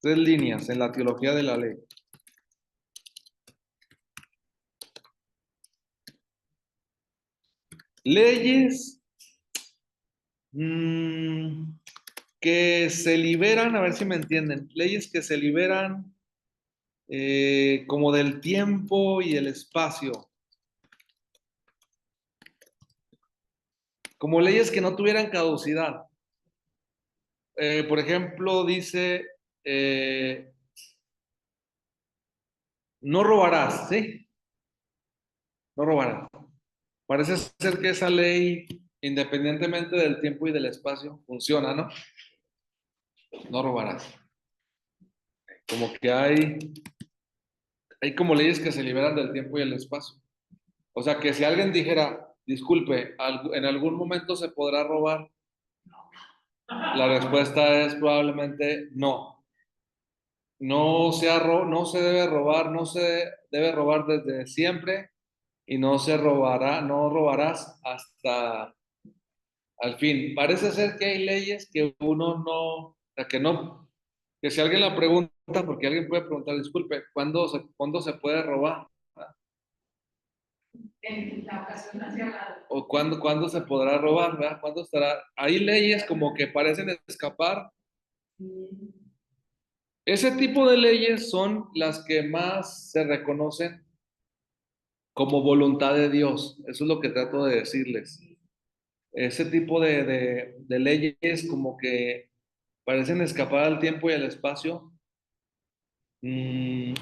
Tres líneas en la teología de la ley. Leyes mmm, que se liberan, a ver si me entienden, leyes que se liberan como del tiempo y el espacio, como leyes que no tuvieran caducidad. Por ejemplo, dice, no robarás, ¿sí? No robarás. Parece ser que esa ley independientemente del tiempo y del espacio, funciona, ¿no? No robarás. Como que hay como leyes que se liberan del tiempo y el espacio. O sea, que si alguien dijera, disculpe, en algún momento se podrá robar, la respuesta es probablemente no. No se debe robar, no se debe robar desde siempre y no se robará, no robarás hasta al fin. Parece ser que hay leyes que uno no, o sea, que no, que si alguien la pregunta, porque alguien puede preguntar, disculpe, ¿cuándo se puede robar? En la ocasión hacia lado. O cuándo se podrá robar, ¿verdad? ¿Cuándo estará? Hay leyes como que parecen escapar. Ese tipo de leyes son las que más se reconocen como voluntad de Dios. Eso es lo que trato de decirles. Ese tipo de leyes como que parecen escapar al tiempo y al espacio, mm,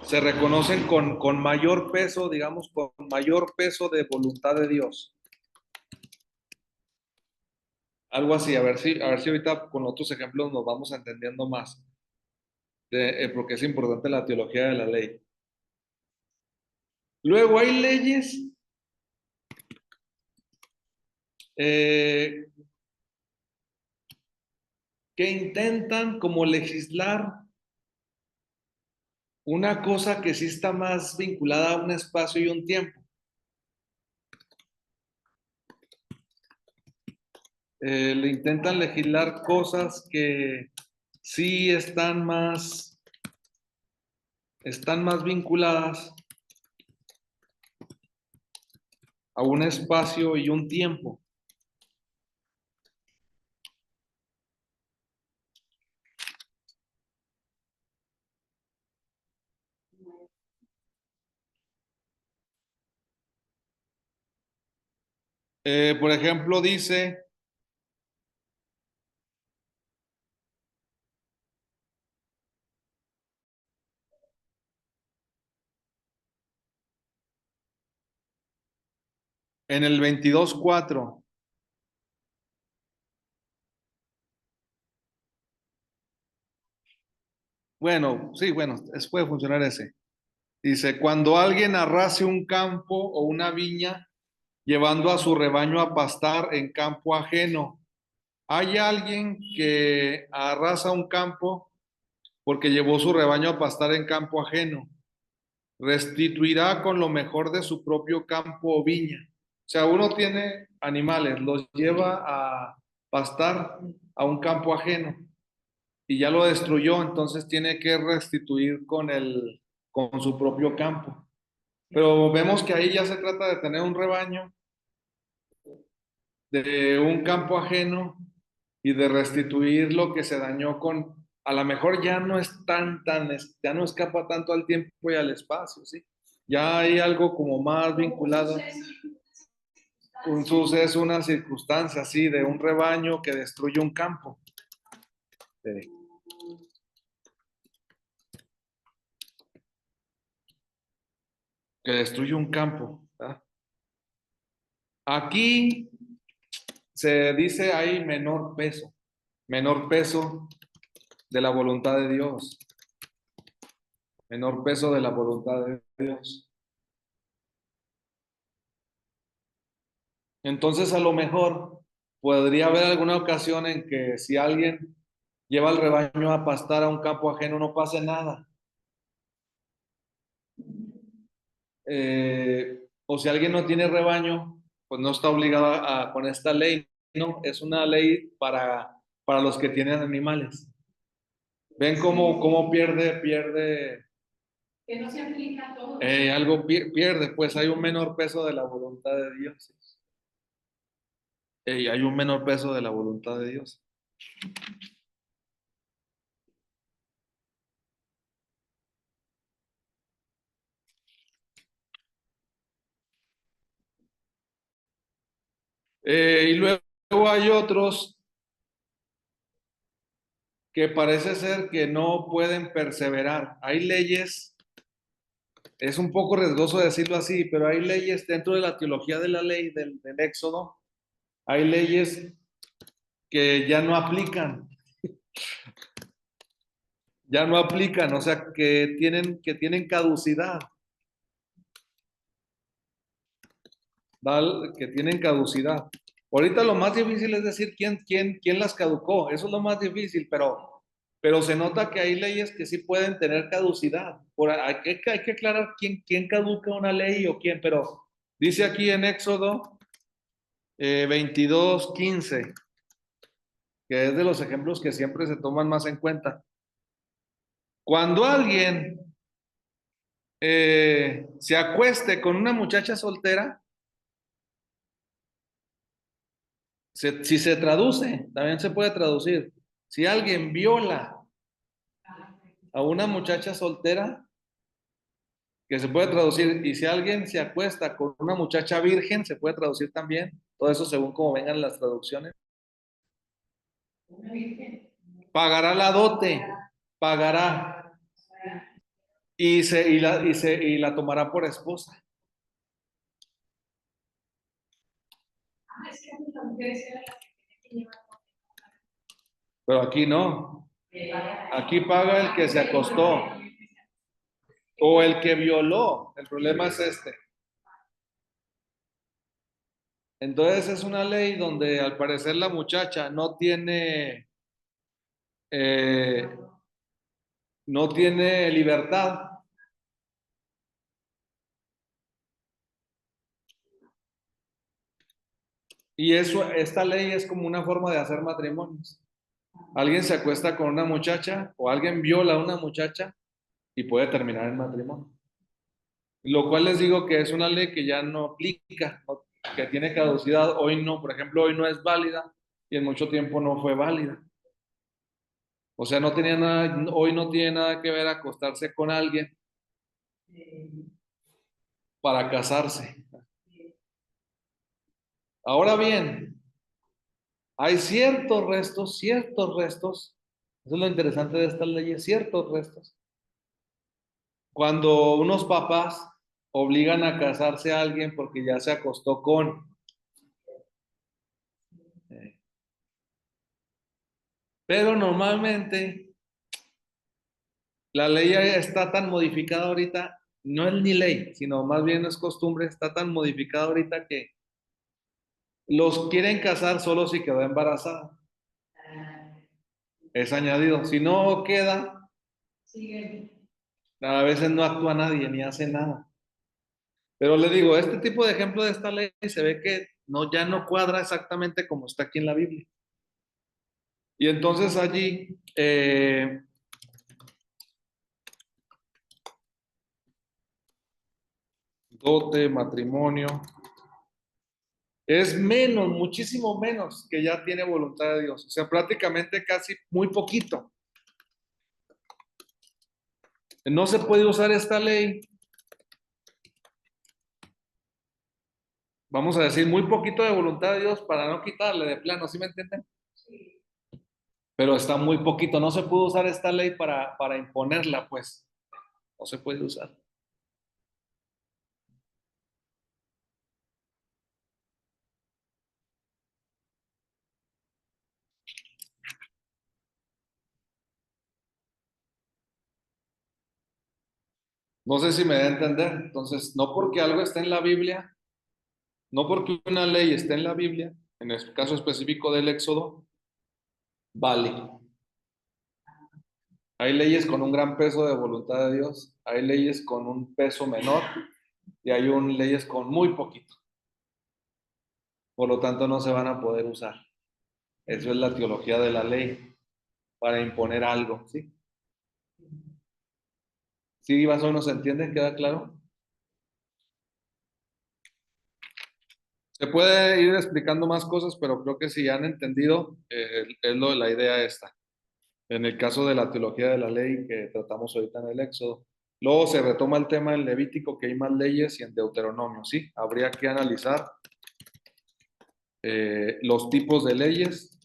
se reconocen con mayor peso, digamos, con mayor peso de voluntad de Dios. Algo así, a ver si ahorita con otros ejemplos nos vamos entendiendo más, porque es importante la teología de la ley. Luego hay leyes eh, que intentan como legislar una cosa que sí está más vinculada a un espacio y un tiempo. Le intentan legislar cosas que sí están más vinculadas a un espacio y un tiempo. Por ejemplo, dice, en el 22.4, bueno, sí, bueno, puede funcionar ese. Dice, cuando alguien arrase un campo o una viña, llevando a su rebaño a pastar en campo ajeno. Hay alguien que arrasa un campo porque llevó su rebaño a pastar en campo ajeno. Restituirá con lo mejor de su propio campo o viña. O sea, uno tiene animales, los lleva a pastar a un campo ajeno y ya lo destruyó, entonces tiene que restituir con su propio campo. Pero vemos que ahí ya se trata de tener un rebaño, de un campo ajeno y de restituir lo que se dañó a lo mejor ya no es ya no escapa tanto al tiempo y al espacio, ¿sí? Ya hay algo como más vinculado. Un suceso es una circunstancia, sí, de un rebaño que destruye un campo. Sí. Que destruye un campo. ¿Verdad? Aquí se dice hay menor peso de la voluntad de Dios, menor peso de la voluntad de Dios. Entonces, a lo mejor podría haber alguna ocasión en que si alguien lleva al rebaño a pastar a un campo ajeno, no pase nada. O si alguien no tiene rebaño, pues no está obligado con esta ley, ¿no? Es una ley para los que tienen animales. ¿Ven cómo pierde? Que no se aplica a todos. Algo pierde, pues hay un menor peso de la voluntad de Dios. Hay un menor peso de la voluntad de Dios. Y luego hay otros que parece ser que no pueden perseverar. Hay leyes, es un poco riesgoso decirlo así, pero hay leyes dentro de la teología de la ley del Éxodo Hay leyes que ya no aplican, o sea, que tienen caducidad, ¿vale? Que tienen caducidad. Ahorita lo más difícil es decir quién las caducó, eso es lo más difícil, pero se nota que hay leyes que sí pueden tener caducidad. Hay que aclarar quién caduca una ley o quién, pero dice aquí en Éxodo 22:15, que es de los ejemplos que siempre se toman más en cuenta. Cuando alguien se acueste con una muchacha soltera, si se traduce, también se puede traducir. Si alguien viola a una muchacha soltera, que se puede traducir, y si alguien se acuesta con una muchacha virgen, se puede traducir también. Todo eso según como vengan las traducciones. Pagará la dote, pagará, y la tomará por esposa. Pero aquí no. Aquí paga el que se acostó o el que violó. El problema es este. Entonces es una ley donde al parecer la muchacha eh, no tiene libertad. Y esta ley es como una forma de hacer matrimonios. Alguien se acuesta con una muchacha o alguien viola a una muchacha y puede terminar el matrimonio. Lo cual les digo que es una ley que ya no aplica, que tiene caducidad. Hoy no, por ejemplo, hoy no es válida y en mucho tiempo no fue válida. O sea, no tenía nada, hoy no tiene nada que ver acostarse con alguien para casarse. Ahora bien, hay ciertos restos, eso es lo interesante de estas leyes, ciertos restos. Cuando unos papás obligan a casarse a alguien porque ya se acostó con. eh, Pero normalmente la ley ya está tan modificada ahorita, no es ni ley, sino más bien es costumbre, está tan modificada ahorita que los quieren casar solo si quedó embarazada. Es añadido. Si no queda, a veces no actúa nadie ni hace nada. Pero le digo, este tipo de ejemplo de esta ley se ve que no, ya no cuadra exactamente como está aquí en la Biblia. Y entonces allí, dote, matrimonio, es menos, muchísimo menos que ya tiene voluntad de Dios. O sea, prácticamente casi muy poquito. No se puede usar esta ley, vamos a decir, muy poquito de voluntad de Dios para no quitarle de plano, ¿sí me entienden? Pero está muy poquito, no se puede usar esta ley para imponerla, pues, no se puede usar. No sé si me da a entender. Entonces, no porque algo está en la Biblia, no porque una ley esté en la Biblia, en el caso específico del Éxodo, vale. Hay leyes con un gran peso de voluntad de Dios, hay leyes con un peso menor y hay leyes con muy poquito. Por lo tanto, no se van a poder usar. Eso es la teología de la ley, para imponer algo, ¿sí? ¿Sí, más o menos se entiende? ¿Queda claro? Se puede ir explicando más cosas, pero creo que si han entendido, es lo de la idea esta. En el caso de la teología de la ley que tratamos ahorita en el Éxodo. Luego se retoma el tema en Levítico, que hay más leyes, y en Deuteronomio, ¿sí? Habría que analizar los tipos de leyes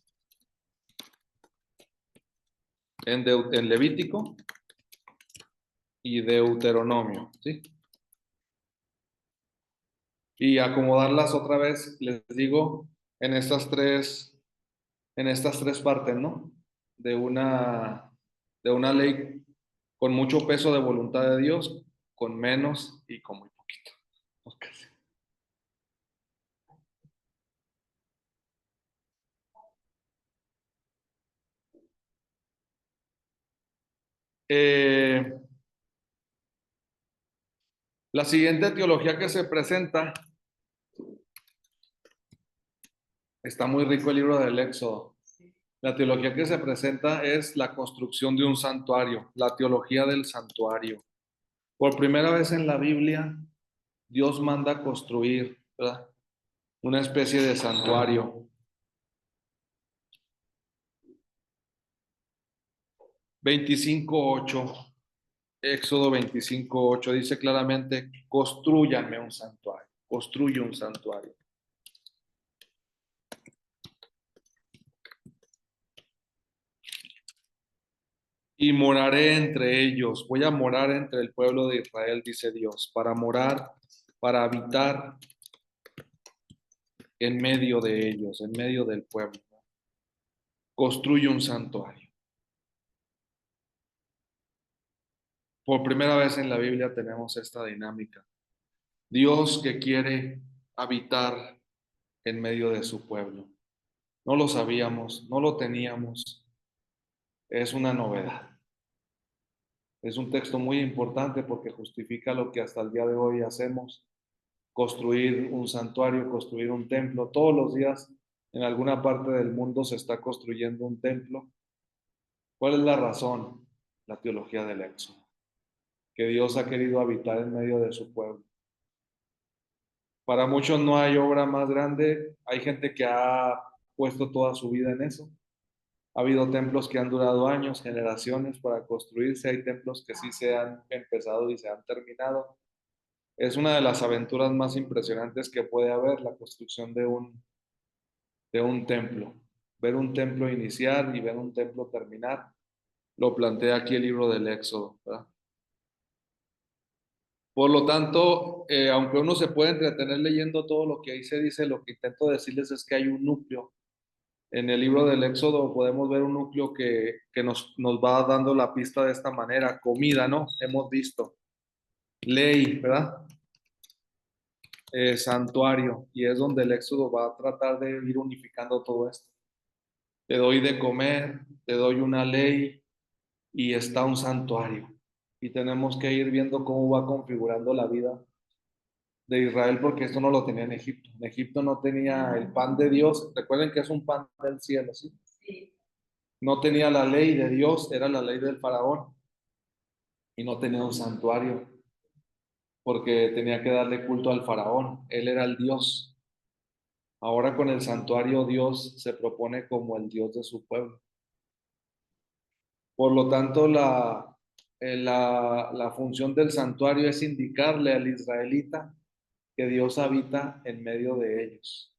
en Levítico y Deuteronomio, ¿sí? Y acomodarlas otra vez, les digo, en estas tres partes, ¿no? De de una ley con mucho peso de voluntad de Dios, con menos y con muy poquito. Ok. Eh, la siguiente teología que se presenta, está muy rico el libro del Éxodo. La teología que se presenta es la construcción de un santuario, la teología del santuario. Por primera vez en la Biblia, Dios manda construir, ¿verdad?, una especie de santuario. 25:8, Éxodo 25:8 dice claramente: construyanme un santuario, construye un santuario. Y moraré entre ellos, voy a morar entre el pueblo de Israel, dice Dios, para morar, para habitar en medio de ellos, en medio del pueblo. Construye un santuario. Por primera vez en la Biblia tenemos esta dinámica. Dios que quiere habitar en medio de su pueblo. No lo sabíamos, no lo teníamos. Es una novedad. Es un texto muy importante porque justifica lo que hasta el día de hoy hacemos: construir un santuario, construir un templo. Todos los días en alguna parte del mundo se está construyendo un templo. ¿Cuál es la razón? La teología del Éxodo, que Dios ha querido habitar en medio de su pueblo. Para muchos no hay obra más grande. Hay gente que ha puesto toda su vida en eso. Ha habido templos que han durado años, generaciones para construirse. Hay templos que sí se han empezado y se han terminado. Es una de las aventuras más impresionantes que puede haber, la construcción de un templo. Ver un templo iniciar y ver un templo terminar. Lo plantea aquí el libro del Éxodo, ¿verdad? Por lo tanto, aunque uno se puede entretener leyendo todo lo que ahí se dice, lo que intento decirles es que hay un núcleo. En el libro del Éxodo podemos ver un núcleo que nos va dando la pista de esta manera: comida, ¿no? Hemos visto. Ley, ¿verdad? Santuario, y es donde el Éxodo va a tratar de ir unificando todo esto. Te doy de comer, te doy una ley y está un santuario. Y tenemos que ir viendo cómo va configurando la vida de Israel, porque esto no lo tenía en Egipto. En Egipto no tenía el pan de Dios. Recuerden que es un pan del cielo, ¿sí? Sí. No tenía la ley de Dios, era la ley del faraón. Y no tenía un santuario, porque tenía que darle culto al faraón. Él era el Dios. Ahora con el santuario Dios se propone como el Dios de su pueblo. Por lo tanto, la función del santuario es indicarle al israelita que Dios habita en medio de ellos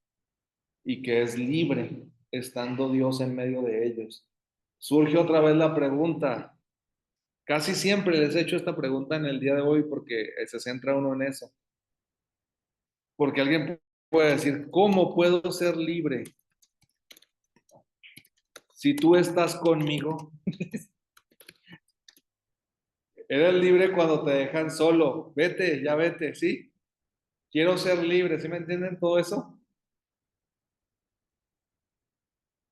y que es libre estando Dios en medio de ellos. Surge otra vez la pregunta. Casi siempre les he hecho esta pregunta en el día de hoy porque se centra uno en eso. Porque alguien puede decir: ¿cómo puedo ser libre si tú estás conmigo? Eres libre cuando te dejan solo. Vete, ya vete, ¿sí? Quiero ser libre, ¿sí me entienden todo eso?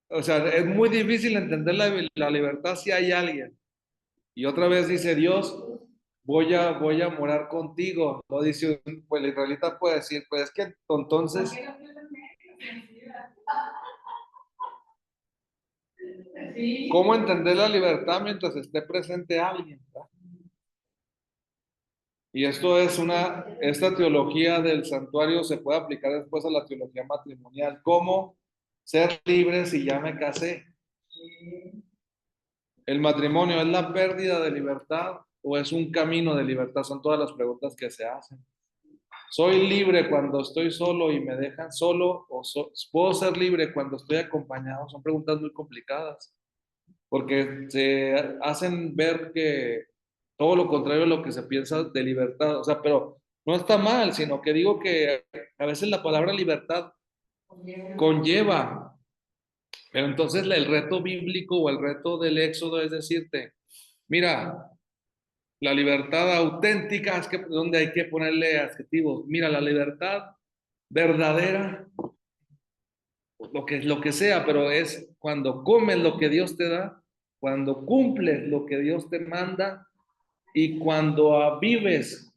O sea, es muy difícil entender la libertad si hay alguien. Y otra vez dice Dios: voy a morar contigo. No dice, pues el israelita puede decir: pues es que entonces, ¿cómo entender la libertad mientras esté presente alguien? ¿Verdad? Y esto es esta teología del santuario se puede aplicar después a la teología matrimonial. ¿Cómo ser libre si ya me casé? ¿El matrimonio es la pérdida de libertad o es un camino de libertad? Son todas las preguntas que se hacen. ¿Soy libre cuando estoy solo y me dejan solo? ¿O puedo ser libre cuando estoy acompañado? Son preguntas muy complicadas porque se hacen ver que todo lo contrario a lo que se piensa de libertad. O sea, pero no está mal, sino que digo que a veces la palabra libertad conlleva. Pero entonces el reto bíblico o el reto del Éxodo es decirte, mira, la libertad auténtica es que donde hay que ponerle adjetivos. Mira, la libertad verdadera, lo que sea, pero es cuando comes lo que Dios te da, cuando cumples lo que Dios te manda y cuando vives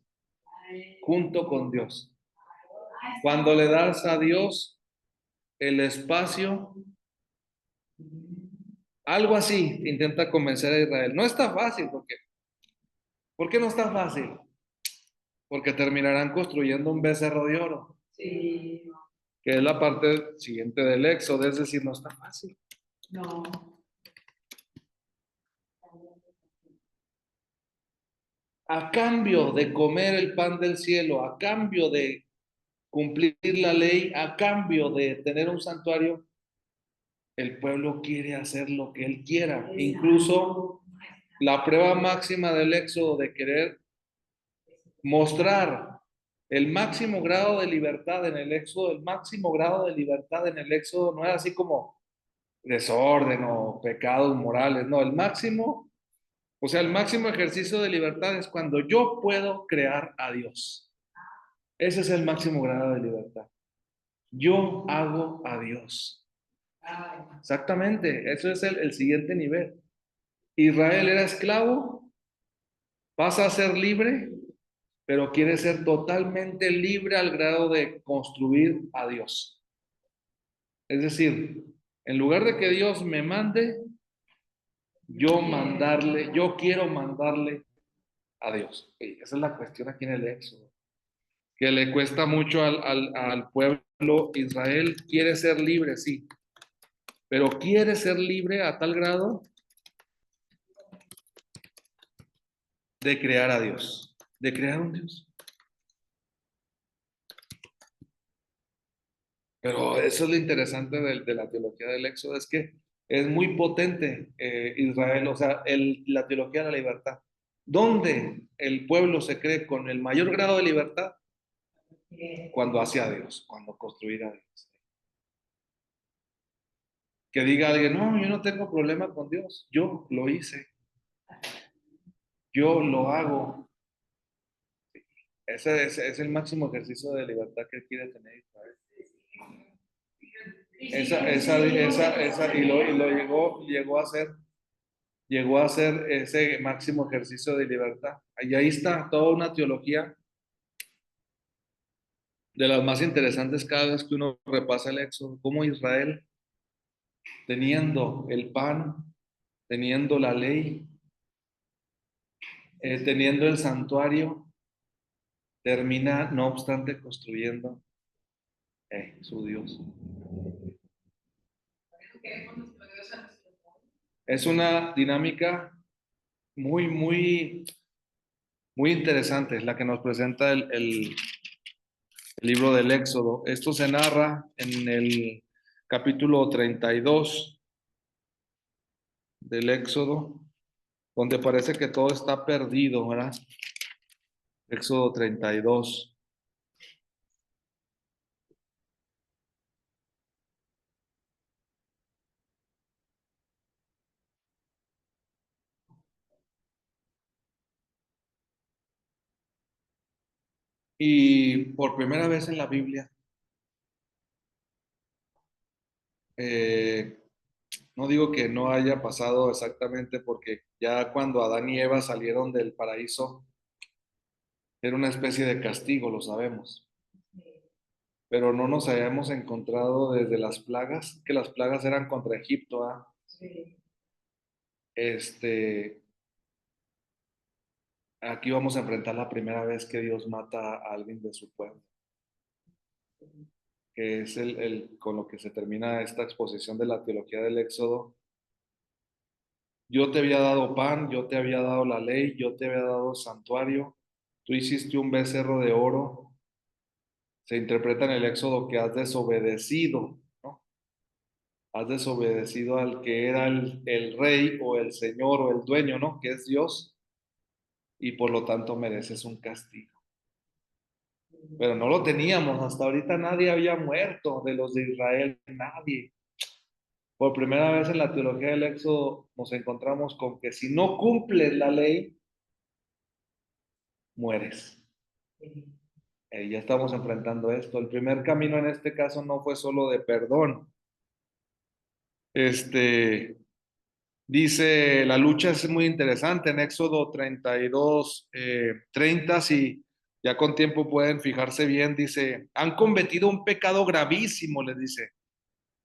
junto con Dios. Cuando le das a Dios el espacio, algo así, intenta convencer a Israel. No está fácil, ¿por qué no está fácil? Porque terminarán construyendo un becerro de oro, Sí, que es la parte siguiente del Éxodo, es decir, no está fácil. no. A cambio de comer el pan del cielo, a cambio de cumplir la ley, a cambio de tener un santuario, el pueblo quiere hacer lo que él quiera. Incluso la prueba máxima del Éxodo de querer mostrar el máximo grado de libertad en el Éxodo, el máximo grado de libertad en el Éxodo no es así como desorden o pecados morales, no, el máximo, o sea, el máximo ejercicio de libertad es cuando yo puedo crear a Dios. Ese es el máximo grado de libertad. Yo hago a Dios. Exactamente, eso es el siguiente nivel. Israel era esclavo, pasa a ser libre, pero quiere ser totalmente libre al grado de construir a Dios. Es decir, en lugar de que Dios me mande, yo quiero mandarle a Dios. Y esa es la cuestión aquí en el Éxodo, que le cuesta mucho al pueblo. Israel quiere ser libre, sí, pero quiere ser libre a tal grado de crear a Dios, de crear un Dios. Pero eso es lo interesante de la teología del Éxodo, es que es muy potente Israel, o sea, la teología de la libertad. ¿Dónde el pueblo se cree con el mayor grado de libertad? Cuando hace a Dios, cuando construir a Dios. Que diga alguien, no, yo no tengo problema con Dios, yo lo hice, yo lo hago. Ese es el máximo ejercicio de libertad que quiere tener Israel. Y lo llegó a hacer ese máximo ejercicio de libertad. Y ahí está toda una teología de las más interesantes cada vez que uno repasa el Éxodo, cómo Israel, teniendo el pan, teniendo la ley, teniendo el santuario, termina, no obstante, construyendo su Dios. Es una dinámica muy, muy, muy interesante, es la que nos presenta el libro del Éxodo. Esto se narra en el capítulo 32 del Éxodo, donde parece que todo está perdido, ¿verdad? Éxodo 32. Y por primera vez en la Biblia, eh, no digo que no haya pasado exactamente, porque ya cuando Adán y Eva salieron del paraíso, era una especie de castigo, lo sabemos. Pero no nos habíamos encontrado desde las plagas, que las plagas eran contra Egipto, ¿ah? Este, aquí vamos a enfrentar la primera vez que Dios mata a alguien de su pueblo, que es con lo que se termina esta exposición de la teología del Éxodo. Yo te había dado pan, yo te había dado la ley, yo te había dado santuario, tú hiciste un becerro de oro. Se interpreta en el Éxodo que has desobedecido, ¿no? Has desobedecido al que era el rey o el señor o el dueño, ¿no? Que es Dios, y por lo tanto mereces un castigo. pero no lo teníamos. Hasta ahorita nadie había muerto de los de Israel, nadie. Por primera vez en la teología del Éxodo nos encontramos con que si no cumples la ley, mueres. Ya estamos enfrentando esto. El primer camino en este caso no fue solo de perdón. Este, dice, la lucha es muy interesante en Éxodo 32, 30, si ya con tiempo pueden fijarse bien, dice, han cometido un pecado gravísimo, les dice.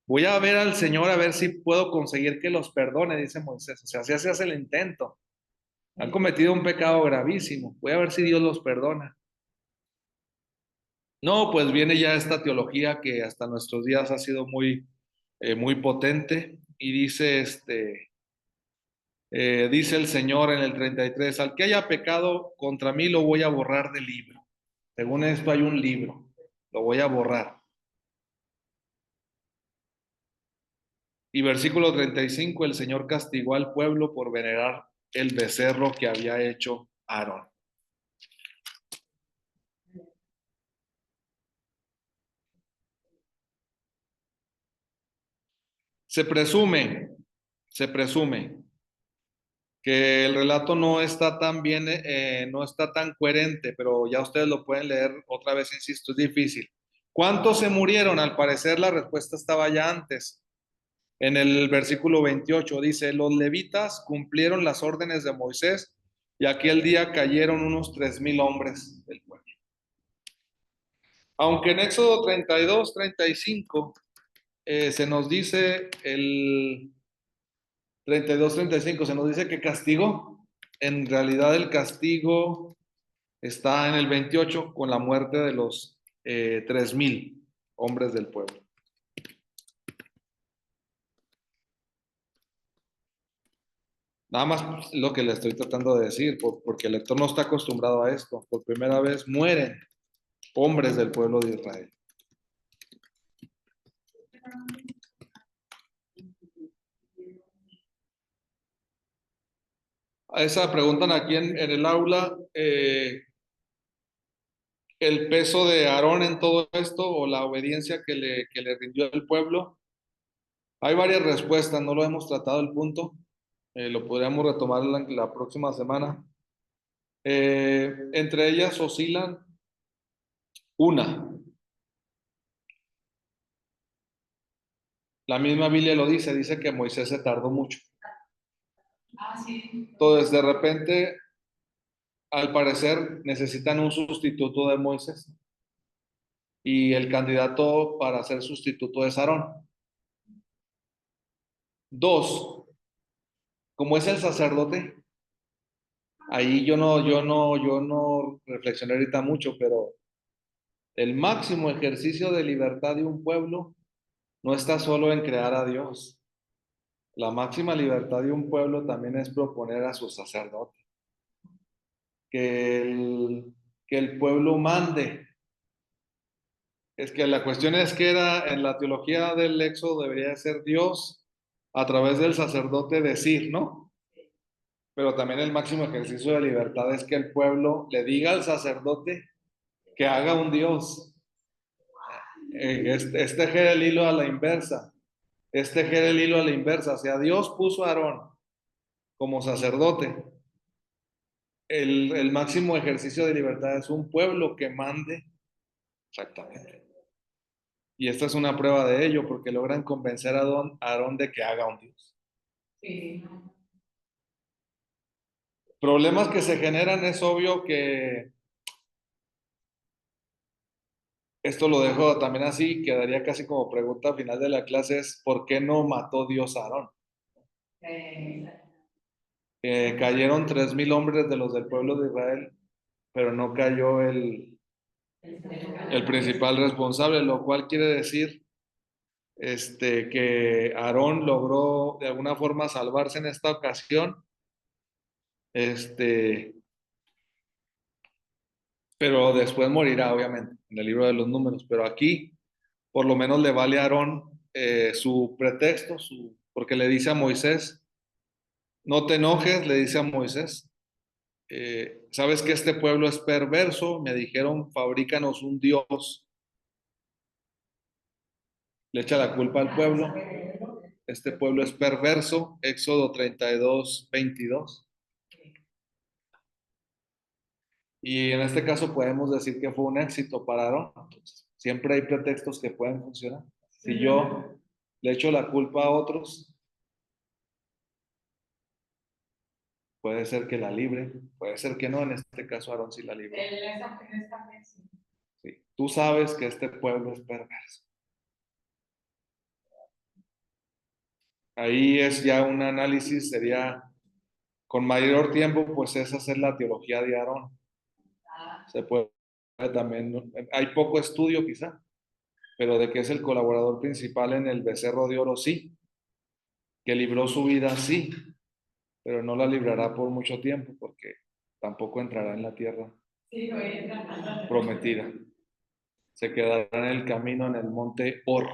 Voy a ver al Señor a ver si puedo conseguir que los perdone, dice Moisés. O sea, si se hace el intento. Han cometido un pecado gravísimo. Voy a ver si Dios los perdona. No, pues viene ya esta teología que hasta nuestros días ha sido muy potente y dice, dice el Señor en el 33, al que haya pecado contra mí lo voy a borrar del libro. Según esto hay un libro, lo voy a borrar. Y versículo 35, el Señor castigó al pueblo por venerar el becerro que había hecho Aarón. Se presume, se presume que el relato no está tan bien, no está tan coherente, pero ya ustedes lo pueden leer otra vez, insisto, es difícil. ¿Cuántos se murieron? Al parecer la respuesta estaba ya antes. En el versículo 28 dice, los levitas cumplieron las órdenes de Moisés y aquel día cayeron unos 3,000 hombres del pueblo. Aunque en Éxodo 32, 35 se nos dice el 32, 35 se nos dice que castigó. En realidad el castigo está en el 28 con la muerte de los 3,000 hombres del pueblo. Nada más lo que le estoy tratando de decir, porque el lector no está acostumbrado a esto. Por primera vez mueren hombres del pueblo de Israel. A esa preguntan aquí en el aula, el peso de Aarón en todo esto o la obediencia que le rindió el pueblo. Hay varias respuestas, no lo hemos tratado el punto, lo podríamos retomar la próxima semana. Entre ellas oscilan una. La misma Biblia lo dice que Moisés se tardó mucho. Entonces, de repente, al parecer, necesitan un sustituto de Moisés y el candidato para ser sustituto es Aarón. Dos, como es el sacerdote, ahí yo no reflexioné ahorita mucho, pero el máximo ejercicio de libertad de un pueblo no está solo en crear a Dios. La máxima libertad de un pueblo también es proponer a su sacerdote. Que el pueblo mande. Es que la cuestión es que era en la teología del Éxodo debería ser Dios a través del sacerdote decir, ¿no? Pero también el máximo ejercicio de libertad es que el pueblo le diga al sacerdote que haga un Dios. Es tejer el hilo a la inversa. Es tejer el hilo a la inversa. O sea, Dios puso a Aarón como sacerdote. El máximo ejercicio de libertad es un pueblo que mande exactamente. Y esta es una prueba de ello porque logran convencer a Aarón de que haga un Dios. Sí. Problemas que se generan es obvio que esto lo dejo también así, quedaría casi como pregunta final de la clase es ¿por qué no mató Dios a Aarón? Cayeron 3,000 hombres de los del pueblo de Israel, pero no cayó el principal responsable, lo cual quiere decir que Aarón logró de alguna forma salvarse en esta ocasión, pero después morirá, obviamente, en el libro de los números. Pero aquí, por lo menos le vale a Aarón su pretexto, porque le dice a Moisés, no te enojes, le dice a Moisés, sabes que este pueblo es perverso, me dijeron, fabrícanos un Dios. Le echa la culpa al pueblo. Este pueblo es perverso, Éxodo 32:22. Y en este caso podemos decir que fue un éxito para Aarón. Entonces, siempre hay pretextos que pueden funcionar. Si yo le echo la culpa a otros, puede ser que la libre, puede ser que no. En este caso Aarón sí la libró. Sí. Tú sabes que este pueblo es perverso. Ahí es ya un análisis, sería con mayor tiempo, pues es hacer la teología de Aarón. Se puede también, hay poco estudio quizá, pero de que es el colaborador principal en el Becerro de Oro, sí, que libró su vida, sí, pero no la librará por mucho tiempo porque tampoco entrará en la tierra prometida. Se quedará en el camino en el monte Or.